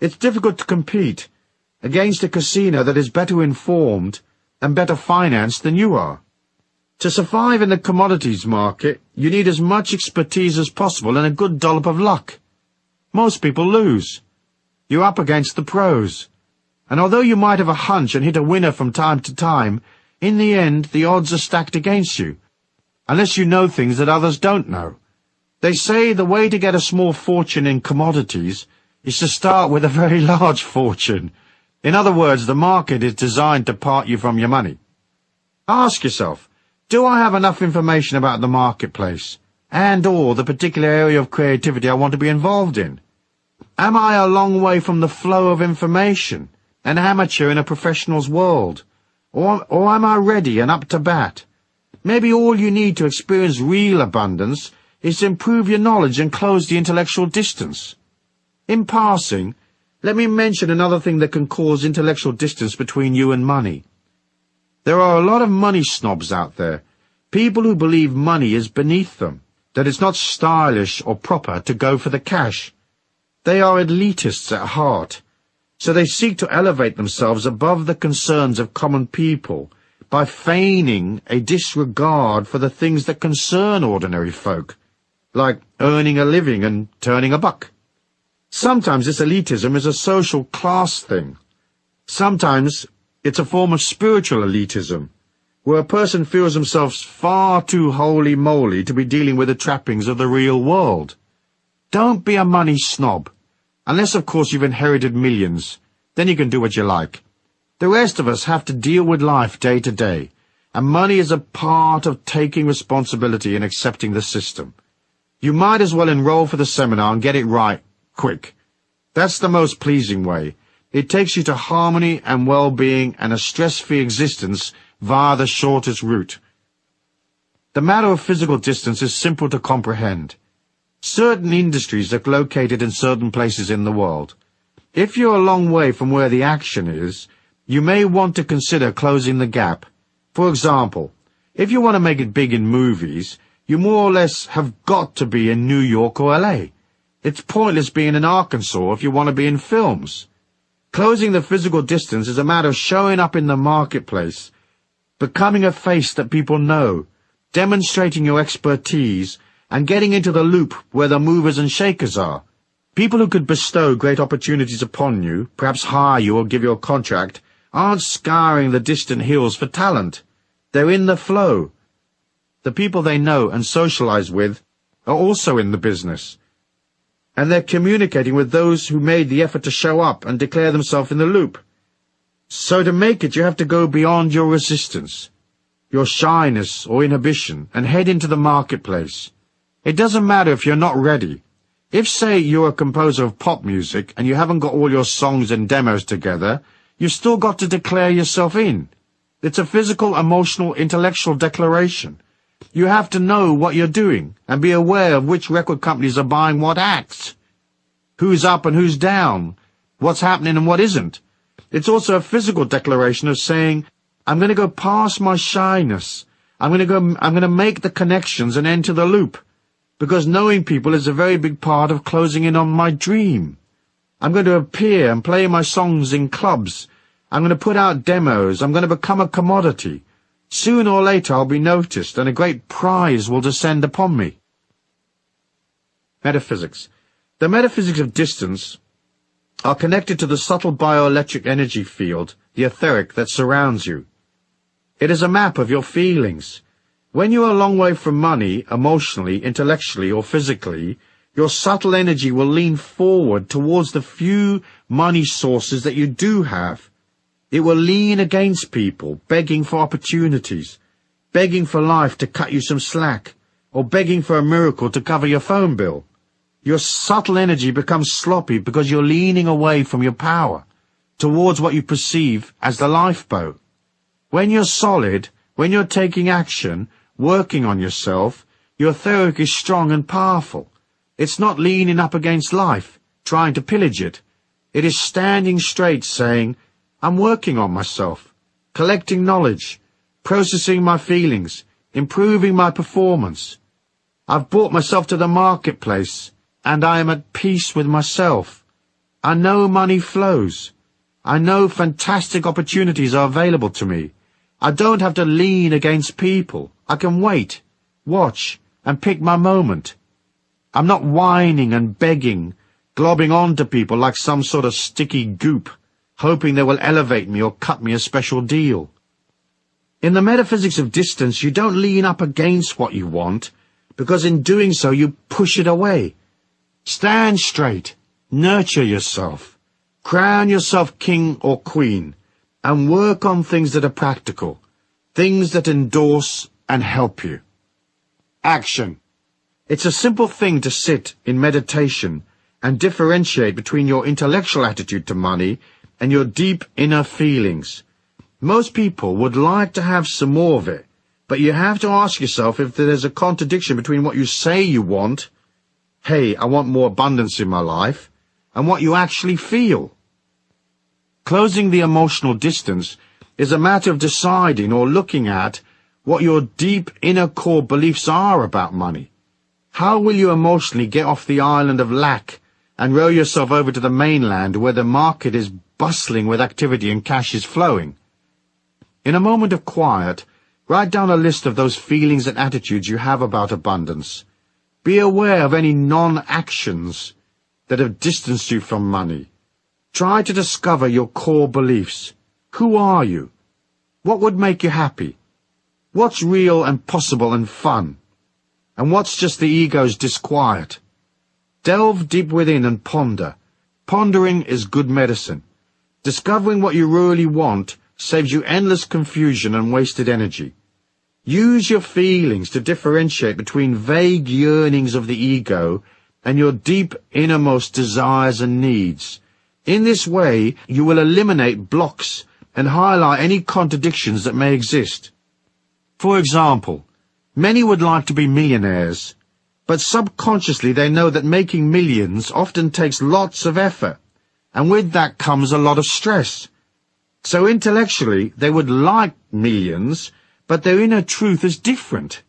It's difficult to compete against a casino that is better informed and better financed than you are. To survive in the commodities market, you need as much expertise as possible and a good dollop of luck. Most people lose. You're up against the pros. And although you might have a hunch and hit a winner from time to time, in the end the odds are stacked against you, unless you know things that others don't know. They say the way to get a small fortune in commodities is to start with a very large fortune. In other words, the market is designed to part you from your money. Ask yourself, do I have enough information about the marketplace and/or the particular area of creativity I want to be involved in? Am I a long way from the flow of information, an amateur in a professional's world? Or am I ready and up to bat? Maybe all you need to experience real abundance is to improve your knowledge and close the intellectual distance. In passing, let me mention another thing that can cause intellectual distance between you and money. There are a lot of money snobs out there, people who believe money is beneath them, that it's not stylish or proper to go for the cash. They are elitists at heart, so they seek to elevate themselves above the concerns of common people by feigning a disregard for the things that concern ordinary folk, like earning a living and turning a buck. Sometimes this elitism is a social class thing. Sometimes it's a form of spiritual elitism, where a person feels themselves far too holy-moly to be dealing with the trappings of the real world. Don't be a money snob, unless of course you've inherited millions. Then you can do what you like. The rest of us have to deal with life day to day, and money is a part of taking responsibility and accepting the system. You might as well enroll for the seminar and get it right, quick. That's the most pleasing way. It takes you to harmony and well-being and a stress-free existence via the shortest route. The matter of physical distance is simple to comprehend. Certain industries are located in certain places in the world. If you're a long way from where the action is, you may want to consider closing the gap. For example, if you want to make it big in movies, you more or less have got to be in New York or LA. It's pointless being in Arkansas if you want to be in films. Closing the physical distance is a matter of showing up in the marketplace, becoming a face that people know, demonstrating your expertise, and getting into the loop where the movers and shakers are. People who could bestow great opportunities upon you, perhaps hire you or give you a contract, aren't scouring the distant hills for talent. They're in the flow. The people they know and socialize with are also in the business, and they're communicating with those who made the effort to show up and declare themselves in the loop. So to make it, you have to go beyond your resistance, your shyness or inhibition, and head into the marketplace. It doesn't matter if you're not ready. If, say, you're a composer of pop music and you haven't got all your songs and demos together, you've still got to declare yourself in. It's a physical, emotional, intellectual declaration. You have to know what you're doing and be aware of which record companies are buying what acts, who's up and who's down, what's happening and what isn't. It's also a physical declaration of saying, I'm going to go past my shyness. I'm going to make the connections and enter the loop, because knowing people is a very big part of closing in on my dream. I'm going to appear and play my songs in clubs. I'm going to put out demos. I'm going to become a commodity. Sooner or later I'll be noticed, and a great prize will descend upon me. Metaphysics. The metaphysics of distance are connected to the subtle bioelectric energy field, the etheric, that surrounds you. It is a map of your feelings. When you are a long way from money, emotionally, intellectually, or physically, your subtle energy will lean forward towards the few money sources that you do have. It will lean against people, begging for opportunities, begging for life to cut you some slack, or begging for a miracle to cover your phone bill. Your subtle energy becomes sloppy because you're leaning away from your power, towards what you perceive as the lifeboat. When you're solid, when you're taking action, working on yourself, your etheric is strong and powerful. It's not leaning up against life, trying to pillage it. It is standing straight, saying, I'm working on myself, collecting knowledge, processing my feelings, improving my performance. I've brought myself to the marketplace, and I am at peace with myself. I know money flows. I know fantastic opportunities are available to me. I don't have to lean against people. I can wait, watch, and pick my moment. I'm not whining and begging, globbing on to people like some sort of sticky goop, hoping they will elevate me or cut me a special deal. In the metaphysics of distance, you don't lean up against what you want, because in doing so you push it away. Stand straight, nurture yourself, crown yourself king or queen, and work on things that are practical, things that endorse and help you. Action. It's a simple thing to sit in meditation and differentiate between your intellectual attitude to money and your deep inner feelings. Most people would like to have some more of it, but you have to ask yourself if there's a contradiction between what you say you want, hey, I want more abundance in my life, and what you actually feel. Closing the emotional distance is a matter of deciding or looking at what your deep inner core beliefs are about money. How will you emotionally get off the island of lack and row yourself over to the mainland where the market is bustling with activity and cash is flowing? In a moment of quiet, write down a list of those feelings and attitudes you have about abundance. Be aware of any non-actions that have distanced you from money. Try to discover your core beliefs. Who are you? What would make you happy? What's real and possible and fun? And what's just the ego's disquiet? Delve deep within and ponder. Pondering is good medicine. Discovering what you really want saves you endless confusion and wasted energy. Use your feelings to differentiate between vague yearnings of the ego and your deep innermost desires and needs. In this way, you will eliminate blocks and highlight any contradictions that may exist. For example, many would like to be millionaires, but subconsciously they know that making millions often takes lots of effort, and with that comes a lot of stress. So intellectually, they would like millions, but their inner truth is different.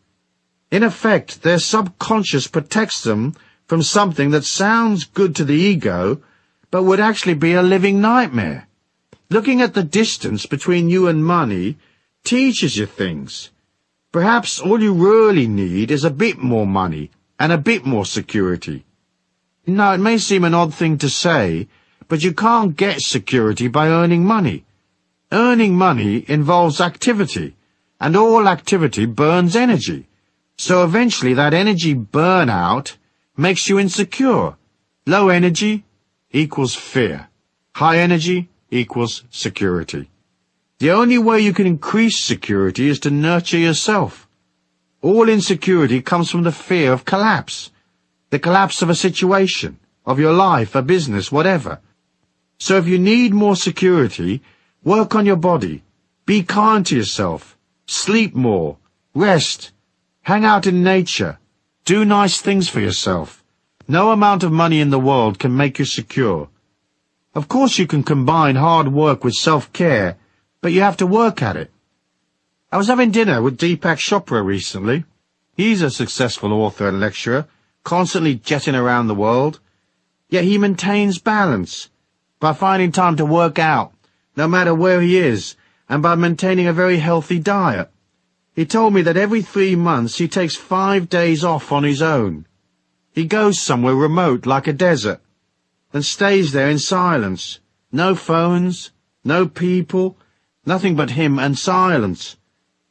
In effect, their subconscious protects them from something that sounds good to the ego, but would actually be a living nightmare. Looking at the distance between you and money teaches you things. Perhaps all you really need is a bit more money and a bit more security. Now, it may seem an odd thing to say, but you can't get security by earning money. Earning money involves activity, and all activity burns energy. So eventually that energy burnout makes you insecure. Low energy equals fear. High energy equals security. The only way you can increase security is to nurture yourself. All insecurity comes from the fear of collapse. The collapse of a situation, of your life, a business, whatever. So if you need more security, work on your body. Be kind to yourself. Sleep more. Rest. Hang out in nature. Do nice things for yourself. No amount of money in the world can make you secure. Of course you can combine hard work with self-care, but you have to work at it. I was having dinner with Deepak Chopra recently. He's a successful author and lecturer, constantly jetting around the world. Yet he maintains balance by finding time to work out, no matter where he is, and by maintaining a very healthy diet. He told me that every 3 months he takes 5 days off on his own. He goes somewhere remote like a desert and stays there in silence. No phones, no people, nothing but him and silence.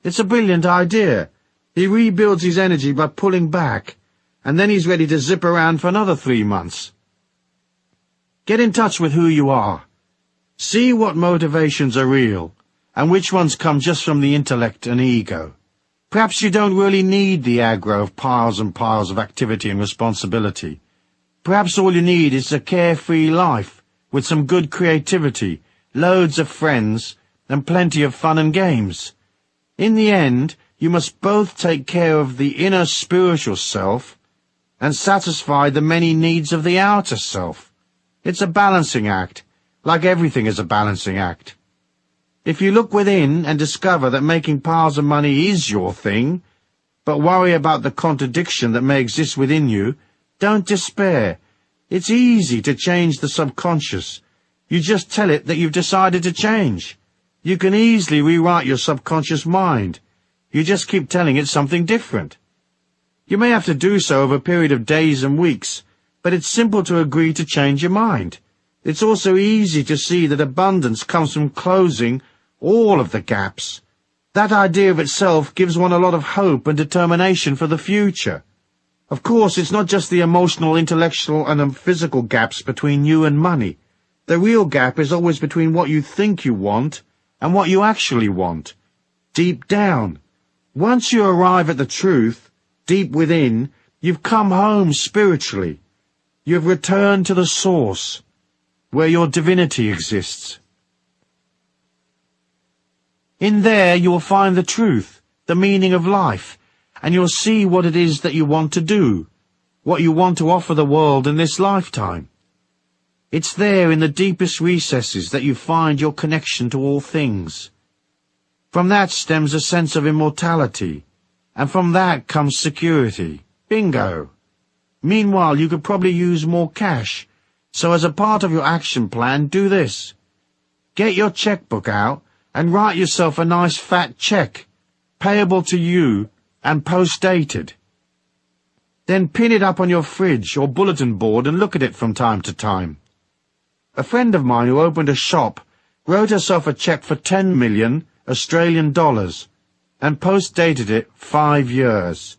It's a brilliant idea. He rebuilds his energy by pulling back, and then he's ready to zip around for another 3 months. Get in touch with who you are. See what motivations are real, and which ones come just from the intellect and ego. Perhaps you don't really need the aggro of piles and piles of activity and responsibility. Perhaps all you need is a carefree life, with some good creativity, loads of friends, and plenty of fun and games. In the end, you must both take care of the inner spiritual self and satisfy the many needs of the outer self. It's a balancing act, like everything is a balancing act. If you look within and discover that making piles of money is your thing, but worry about the contradiction that may exist within you, don't despair. It's easy to change the subconscious. You just tell it that you've decided to change. You can easily rewrite your subconscious mind. You just keep telling it something different. You may have to do so over a period of days and weeks, but it's simple to agree to change your mind. It's also easy to see that abundance comes from closing all of the gaps. That idea of itself gives one a lot of hope and determination for the future. Of course, it's not just the emotional, intellectual, and physical gaps between you and money. The real gap is always between what you think you want and what you actually want. Deep down. Once you arrive at the truth, deep within, you've come home spiritually. You've returned to the source, where your divinity exists. In there you will find the truth, the meaning of life, and you'll see what it is that you want to do, what you want to offer the world in this lifetime. It's there in the deepest recesses that you find your connection to all things. From that stems a sense of immortality, and from that comes security. Bingo! Meanwhile, you could probably use more cash, so as a part of your action plan, do this. Get your checkbook out and write yourself a nice fat check, payable to you and post-dated. Then pin it up on your fridge or bulletin board and look at it from time to time. A friend of mine who opened a shop wrote herself a check for 10 million Australian dollars and post-dated it 5 years.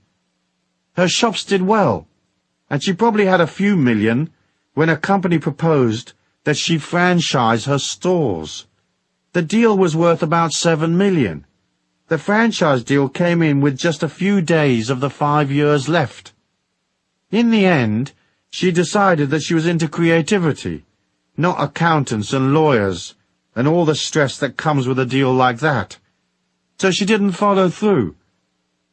Her shops did well, and she probably had a few million when a company proposed that she franchise her stores. The deal was worth about 7 million. The franchise deal came in with just a few days of the 5 years left. In the end, she decided that she was into creativity, not accountants and lawyers and all the stress that comes with a deal like that. So she didn't follow through.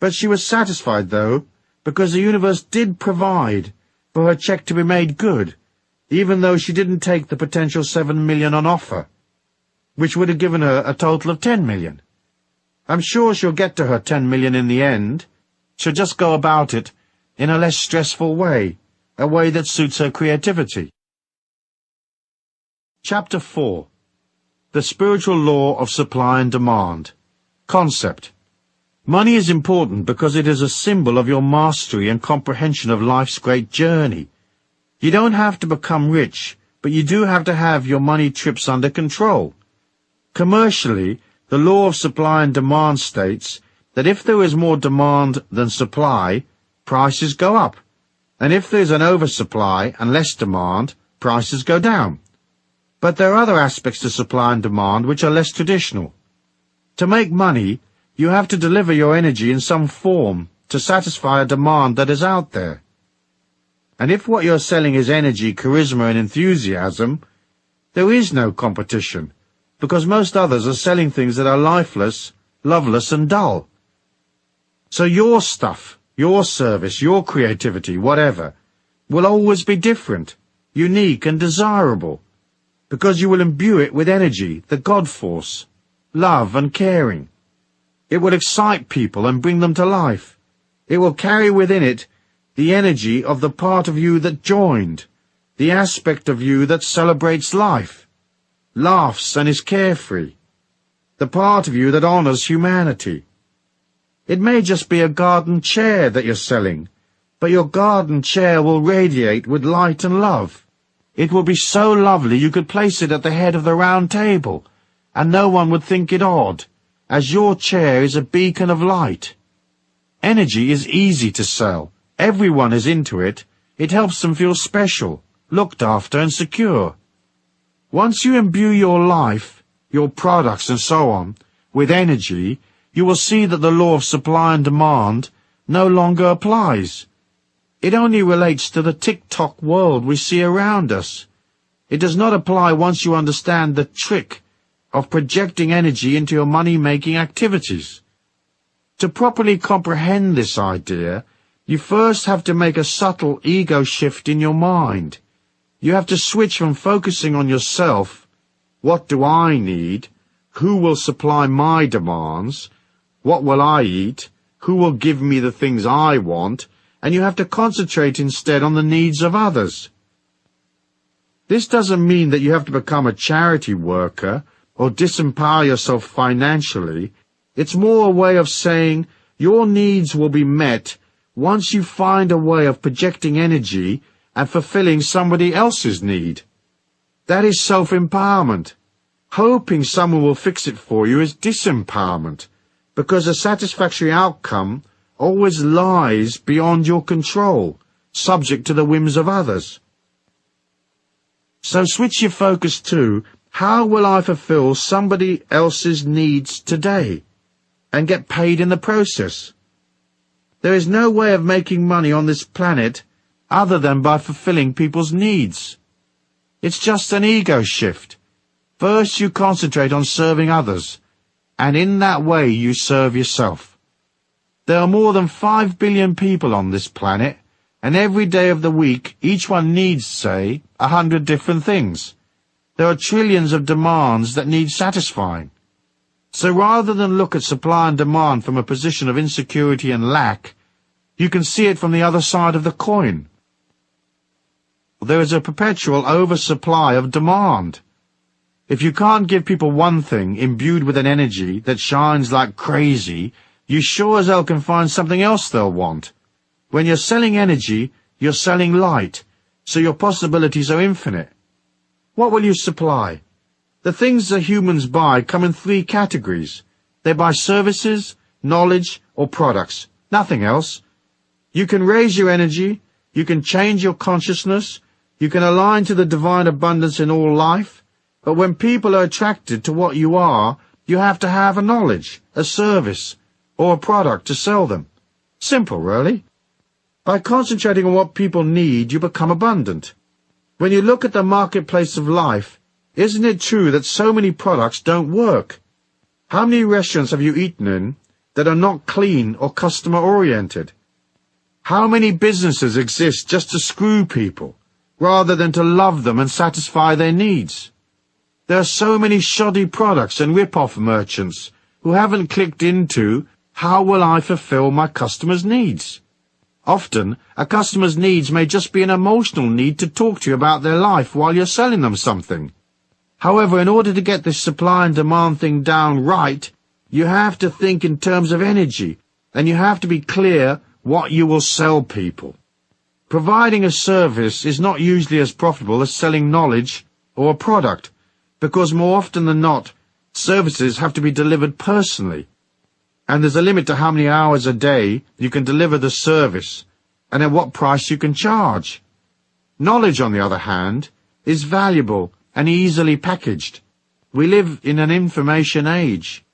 But she was satisfied, though, because the universe did provide for her check to be made good, even though she didn't take the potential 7 million on offer, which would have given her a total of 10 million. I'm sure she'll get to her 10 million in the end. She'll just go about it in a less stressful way, a way that suits her creativity. Chapter 4. The Spiritual Law of Supply and Demand. Concept. Money is important because it is a symbol of your mastery and comprehension of life's great journey. You don't have to become rich, but you do have to have your money trips under control. Commercially, the law of supply and demand states that if there is more demand than supply, prices go up, and if there is an oversupply and less demand, prices go down. But there are other aspects to supply and demand which are less traditional. To make money, you have to deliver your energy in some form to satisfy a demand that is out there. And if what you're selling is energy, charisma, and enthusiasm, there is no competition, because most others are selling things that are lifeless, loveless, and dull. So your stuff, your service, your creativity, whatever, will always be different, unique, and desirable, because you will imbue it with energy, the God force, love, and caring. It will excite people and bring them to life. It will carry within it the energy of the part of you that joined, the aspect of you that celebrates life, laughs and is carefree, the part of you that honors humanity. It may just be a garden chair that you're selling, but your garden chair will radiate with light and love. It will be so lovely you could place it at the head of the round table, and no one would think it odd, as your chair is a beacon of light. Energy is easy to sell. Everyone is into it. It helps them feel special, looked after, and secure. Once you imbue your life, your products and so on, with energy, you will see that the law of supply and demand no longer applies. It only relates to the tick-tock world we see around us. It does not apply once you understand the trick of projecting energy into your money-making activities. To properly comprehend this idea, you first have to make a subtle ego shift in your mind. You have to switch from focusing on yourself, what do I need, who will supply my demands, what will I eat, who will give me the things I want, and you have to concentrate instead on the needs of others. This doesn't mean that you have to become a charity worker or disempower yourself financially. It's more a way of saying your needs will be met once you find a way of projecting energy and fulfilling somebody else's need. That is self-empowerment. Hoping someone will fix it for you is disempowerment, because a satisfactory outcome always lies beyond your control, subject to the whims of others. So switch your focus to, how will I fulfill somebody else's needs today, and get paid in the process? There is no way of making money on this planet other than by fulfilling people's needs. It's just an ego shift. First you concentrate on serving others, and in that way you serve yourself. There are more than 5 billion people on this planet, and every day of the week each one needs, say, 100 different things. There are trillions of demands that need satisfying. So rather than look at supply and demand from a position of insecurity and lack, you can see it from the other side of the coin. There is a perpetual oversupply of demand. If you can't give people one thing imbued with an energy that shines like crazy, you sure as hell can find something else they'll want. When you're selling energy, you're selling light, so your possibilities are infinite. What will you supply? The things that humans buy come in 3 categories. They buy services, knowledge, or products. Nothing else. You can raise your energy, you can change your consciousness, you can align to the divine abundance in all life, but when people are attracted to what you are, you have to have a knowledge, a service, or a product to sell them. Simple, really. By concentrating on what people need, you become abundant. When you look at the marketplace of life, isn't it true that so many products don't work? How many restaurants have you eaten in that are not clean or customer-oriented? How many businesses exist just to screw people, rather than to love them and satisfy their needs? There are so many shoddy products and rip-off merchants who haven't clicked into, how will I fulfill my customer's needs? Often, a customer's needs may just be an emotional need to talk to you about their life while you're selling them something. However, in order to get this supply and demand thing down right, you have to think in terms of energy, and you have to be clear what you will sell people. Providing a service is not usually as profitable as selling knowledge or a product, because more often than not, Services have to be delivered personally, and there's a limit to how many hours a day you can deliver the service and at what price you can charge. Knowledge, on the other hand, is valuable and easily packaged. We live in an information age.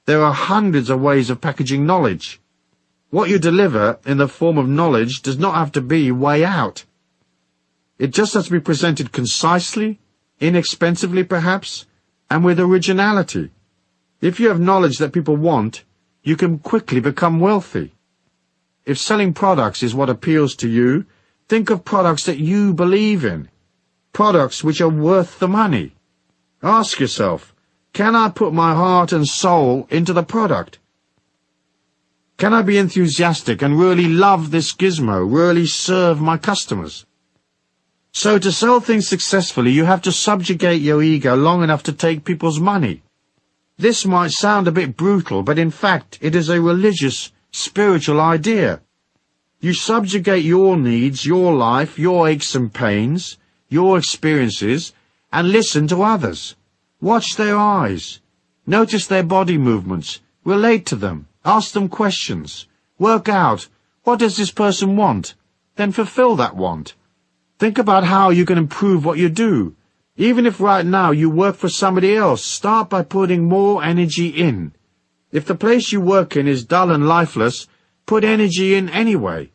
There are hundreds of ways of packaging knowledge. What you deliver in the form of knowledge does not have to be way out. It just has to be presented concisely, inexpensively perhaps, and with originality. If you have knowledge that people want, you can quickly become wealthy. If selling products is what appeals to you, think of products that you believe in, products which are worth the money. Ask yourself, can I put my heart and soul into the product? Can I be enthusiastic and really love this gizmo, really serve my customers? So to sell things successfully, you have to subjugate your ego long enough to take people's money. This might sound a bit brutal, but in fact it is a religious, spiritual idea. You subjugate your needs, your life, your aches and pains, your experiences, and listen to others. Watch their eyes. Notice their body movements. Relate to them. Ask them questions. Work out, what does this person want? Then fulfill that want. Think about how you can improve what you do. Even if right now you work for somebody else, start by putting more energy in. If the place you work in is dull and lifeless, put energy in anyway.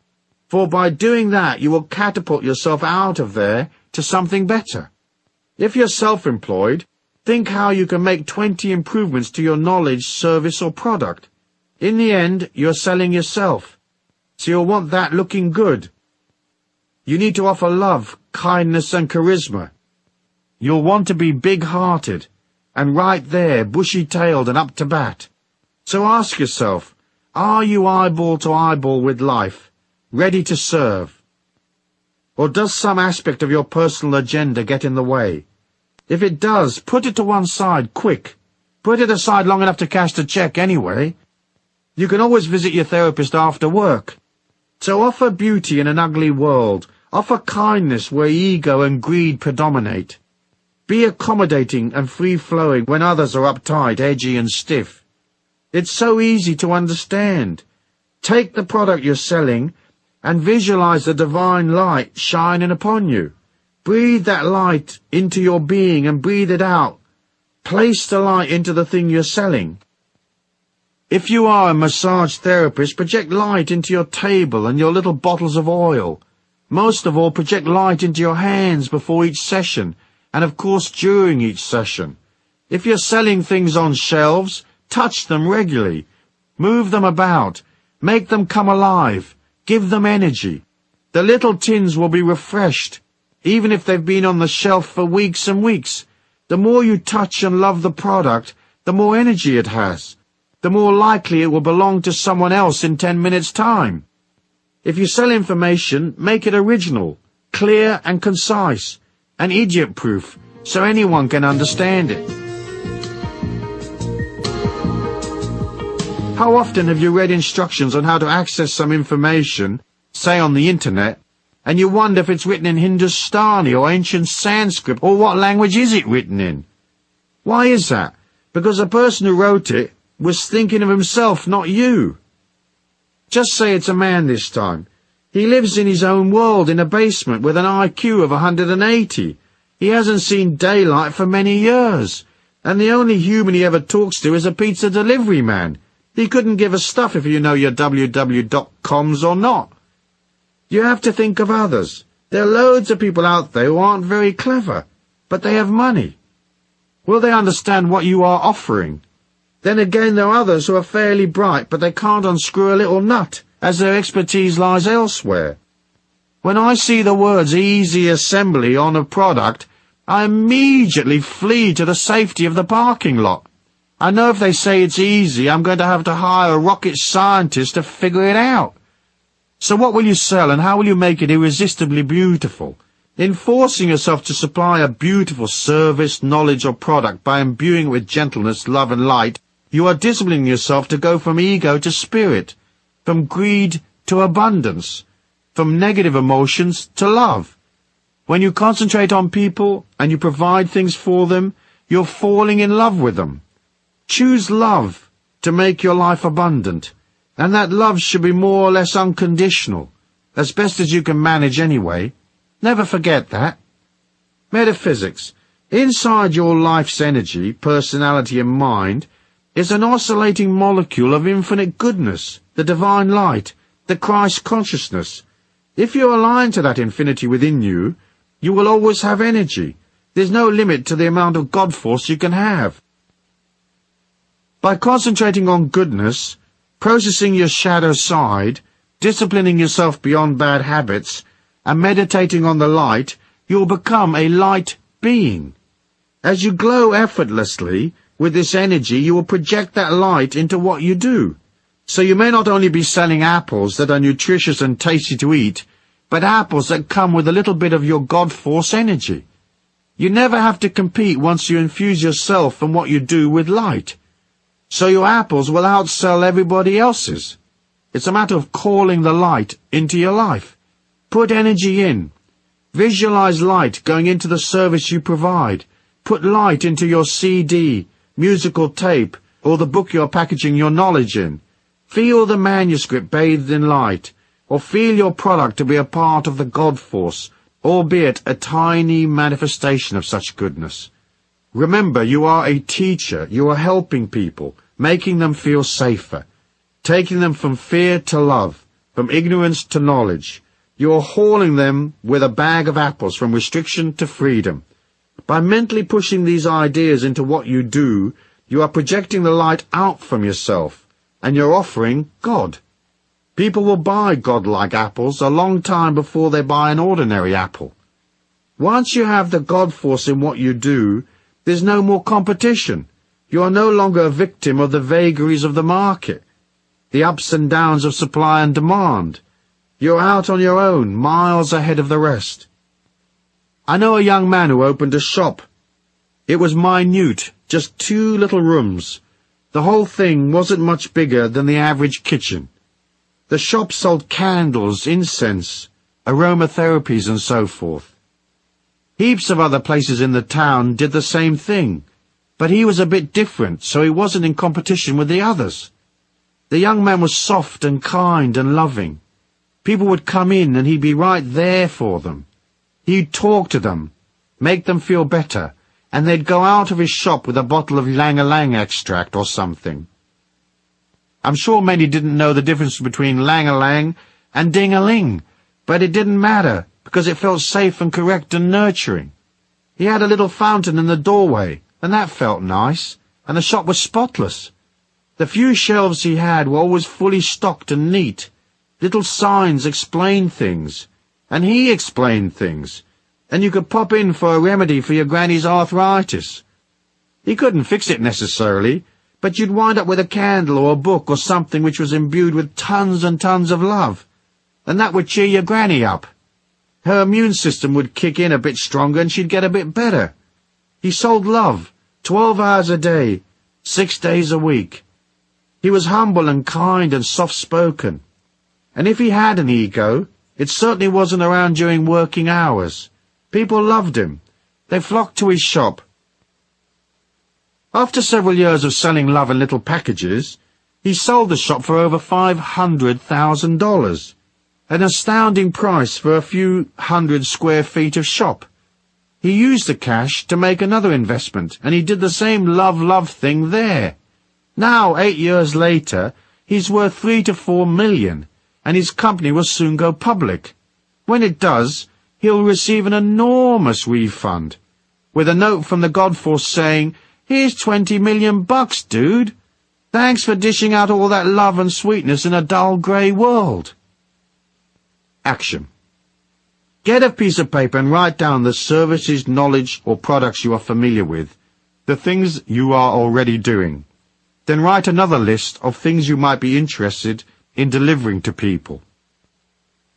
For by doing that, you will catapult yourself out of there to something better. If you're self-employed, think how you can make 20 improvements to your knowledge, service, or product. In the end, you're selling yourself. So you'll want that looking good. You need to offer love, kindness, and charisma. You'll want to be big-hearted, and right there, bushy-tailed and up to bat. So ask yourself, are you eyeball to eyeball with life, ready to serve? Or does some aspect of your personal agenda get in the way? If it does, put it to one side, quick. Put it aside long enough to cash the check anyway. You can always visit your therapist after work. So offer beauty in an ugly world. Offer kindness where ego and greed predominate. Be accommodating and free-flowing when others are uptight, edgy, and stiff. It's so easy to understand. Take the product you're selling and visualize the divine light shining upon you. Breathe that light into your being and breathe it out. Place the light into the thing you're selling. If you are a massage therapist, project light into your table and your little bottles of oil. Most of all, project light into your hands before each session, and of course during each session. If you're selling things on shelves, touch them regularly. Move them about. Make them come alive. Give them energy. The little tins will be refreshed, even if they've been on the shelf for weeks and weeks. The more you touch and love the product, the more energy it has. The more likely it will belong to someone else in 10 minutes' time. If you sell information, make it original, clear and concise, and idiot-proof, so anyone can understand it. How often have you read instructions on how to access some information, say on the internet, and you wonder if it's written in Hindustani or ancient Sanskrit, or what language is it written in? Why is that? Because the person who wrote it was thinking of himself, not you. Just say it's a man this time. He lives in his own world in a basement with an IQ of 180. He hasn't seen daylight for many years, and the only human he ever talks to is a pizza delivery man. He couldn't give a stuff if you know your www.coms or not. You have to think of others. There are loads of people out there who aren't very clever, but they have money. Will they understand what you are offering? Then again, there are others who are fairly bright, but they can't unscrew a little nut, as their expertise lies elsewhere. When I see the words easy assembly on a product, I immediately flee to the safety of the parking lot. I know if they say it's easy, I'm going to have to hire a rocket scientist to figure it out. So what will you sell, and how will you make it irresistibly beautiful? In forcing yourself to supply a beautiful service, knowledge, or product by imbuing it with gentleness, love, and light, you are disciplining yourself to go from ego to spirit, from greed to abundance, from negative emotions to love. When you concentrate on people and you provide things for them, you're falling in love with them. Choose love to make your life abundant, and that love should be more or less unconditional, as best as you can manage anyway. Never forget that. Metaphysics. Inside your life's energy, personality and mind is an oscillating molecule of infinite goodness, the divine light, the Christ consciousness. If you align to that infinity within you, you will always have energy. There's no limit to the amount of God force you can have. By concentrating on goodness, processing your shadow side, disciplining yourself beyond bad habits, and meditating on the light, you will become a light being. As you glow effortlessly with this energy, you will project that light into what you do. So you may not only be selling apples that are nutritious and tasty to eat, but apples that come with a little bit of your God force energy. You never have to compete once you infuse yourself and what you do with light. So your apples will outsell everybody else's. It's a matter of calling the light into your life. Put energy in. Visualize light going into the service you provide. Put light into your CD, musical tape, or the book you're packaging your knowledge in. Feel the manuscript bathed in light, or feel your product to be a part of the God force, albeit a tiny manifestation of such goodness. Remember, you are a teacher. You are helping people, making them feel safer, taking them from fear to love, from ignorance to knowledge. You are hauling them with a bag of apples from restriction to freedom. By mentally pushing these ideas into what you do, you are projecting the light out from yourself, and you're offering God. People will buy God-like apples a long time before they buy an ordinary apple. Once you have the God force in what you do, there's no more competition. You are no longer a victim of the vagaries of the market, the ups and downs of supply and demand. You're out on your own, miles ahead of the rest. I know a young man who opened a shop. It was minute, just 2 little rooms. The whole thing wasn't much bigger than the average kitchen. The shop sold candles, incense, aromatherapies and so forth. Heaps of other places in the town did the same thing, but he was a bit different, so he wasn't in competition with the others. The young man was soft and kind and loving. People would come in and he'd be right there for them. He'd talk to them, make them feel better, and they'd go out of his shop with a bottle of lang-a-lang extract or something. I'm sure many didn't know the difference between lang-a-lang and ding-a-ling, but it didn't matter, because it felt safe and correct and nurturing. He had a little fountain in the doorway, and that felt nice, and the shop was spotless. The few shelves he had were always fully stocked and neat. Little signs explained things, and he explained things, and you could pop in for a remedy for your granny's arthritis. He couldn't fix it necessarily, but you'd wind up with a candle or a book or something which was imbued with tons and tons of love, and that would cheer your granny up. Her immune system would kick in a bit stronger and she'd get a bit better. He sold love, 12 hours a day, 6 days a week. He was humble and kind and soft-spoken. And if he had an ego, it certainly wasn't around during working hours. People loved him. They flocked to his shop. After several years of selling love in little packages, he sold the shop for over $500,000, an astounding price for a few hundred square feet of shop. He used the cash to make another investment, and he did the same love thing there. Now, 8 years later, he's worth 3 to 4 million, and his company will soon go public. When it does, he'll receive an enormous refund, with a note from the Godforce saying, "Here's 20 million bucks, dude. Thanks for dishing out all that love and sweetness in a dull grey world." Action. Get a piece of paper and write down the services, knowledge, or products you are familiar with, the things you are already doing. Then write another list of things you might be interested in delivering to people.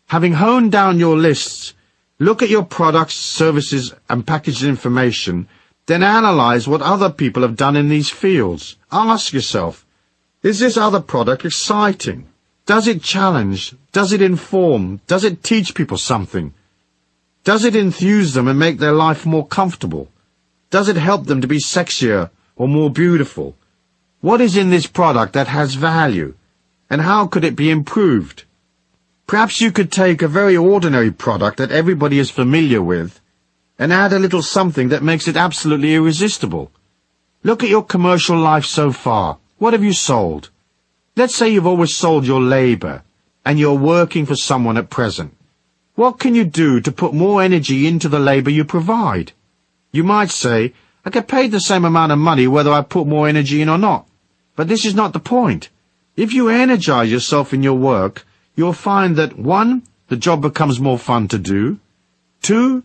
Having honed down your lists, look at your products, services, and packaged information, then analyze what other people have done in these fields. Ask yourself, is this other product exciting? Does it challenge? Does it inform? Does it teach people something? Does it enthuse them and make their life more comfortable? Does it help them to be sexier or more beautiful? What is in this product that has value, and how could it be improved? Perhaps you could take a very ordinary product that everybody is familiar with and add a little something that makes it absolutely irresistible. Look at your commercial life so far. What have you sold? Let's say you've always sold your labor, and you're working for someone at present. What can you do to put more energy into the labor you provide? You might say, I get paid the same amount of money whether I put more energy in or not. But this is not the point. If you energize yourself in your work, you'll find that 1, the job becomes more fun to do, 2,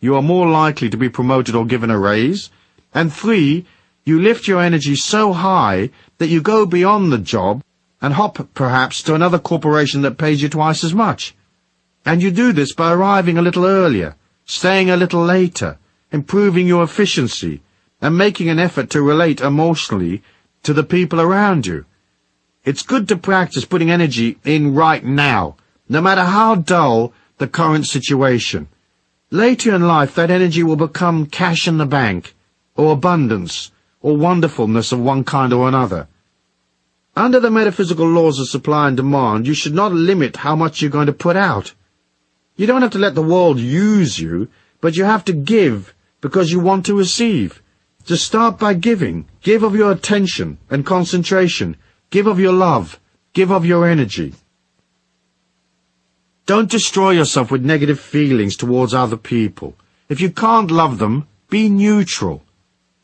you are more likely to be promoted or given a raise, and 3, you lift your energy so high that you go beyond the job and hop perhaps to another corporation that pays you twice as much. And you do this by arriving a little earlier, staying a little later, improving your efficiency, and making an effort to relate emotionally to the people around you. It's good to practice putting energy in right now, no matter how dull the current situation. Later in life, that energy will become cash in the bank, or abundance, or wonderfulness of one kind or another. Under the metaphysical laws of supply and demand, you should not limit how much you're going to put out. You don't have to let the world use you, but you have to give because you want to receive. To start by giving. Give of your attention and concentration. Give of your love. Give of your energy. Don't destroy yourself with negative feelings towards other people. If you can't love them, be neutral.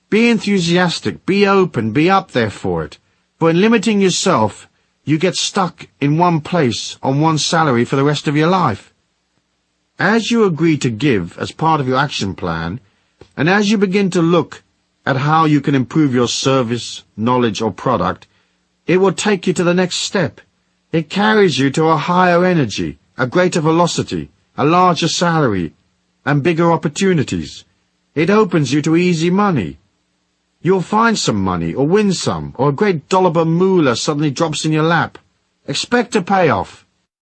Be enthusiastic, be open, be up there for it. But in limiting yourself, you get stuck in one place on one salary for the rest of your life. As you agree to give as part of your action plan, and as you begin to look at how you can improve your service, knowledge, or product, it will take you to the next step. It carries you to a higher energy, a greater velocity, a larger salary, and bigger opportunities. It opens you to easy money. You'll find some money, or win some, or a great dollop of moolah suddenly drops in your lap. Expect a payoff.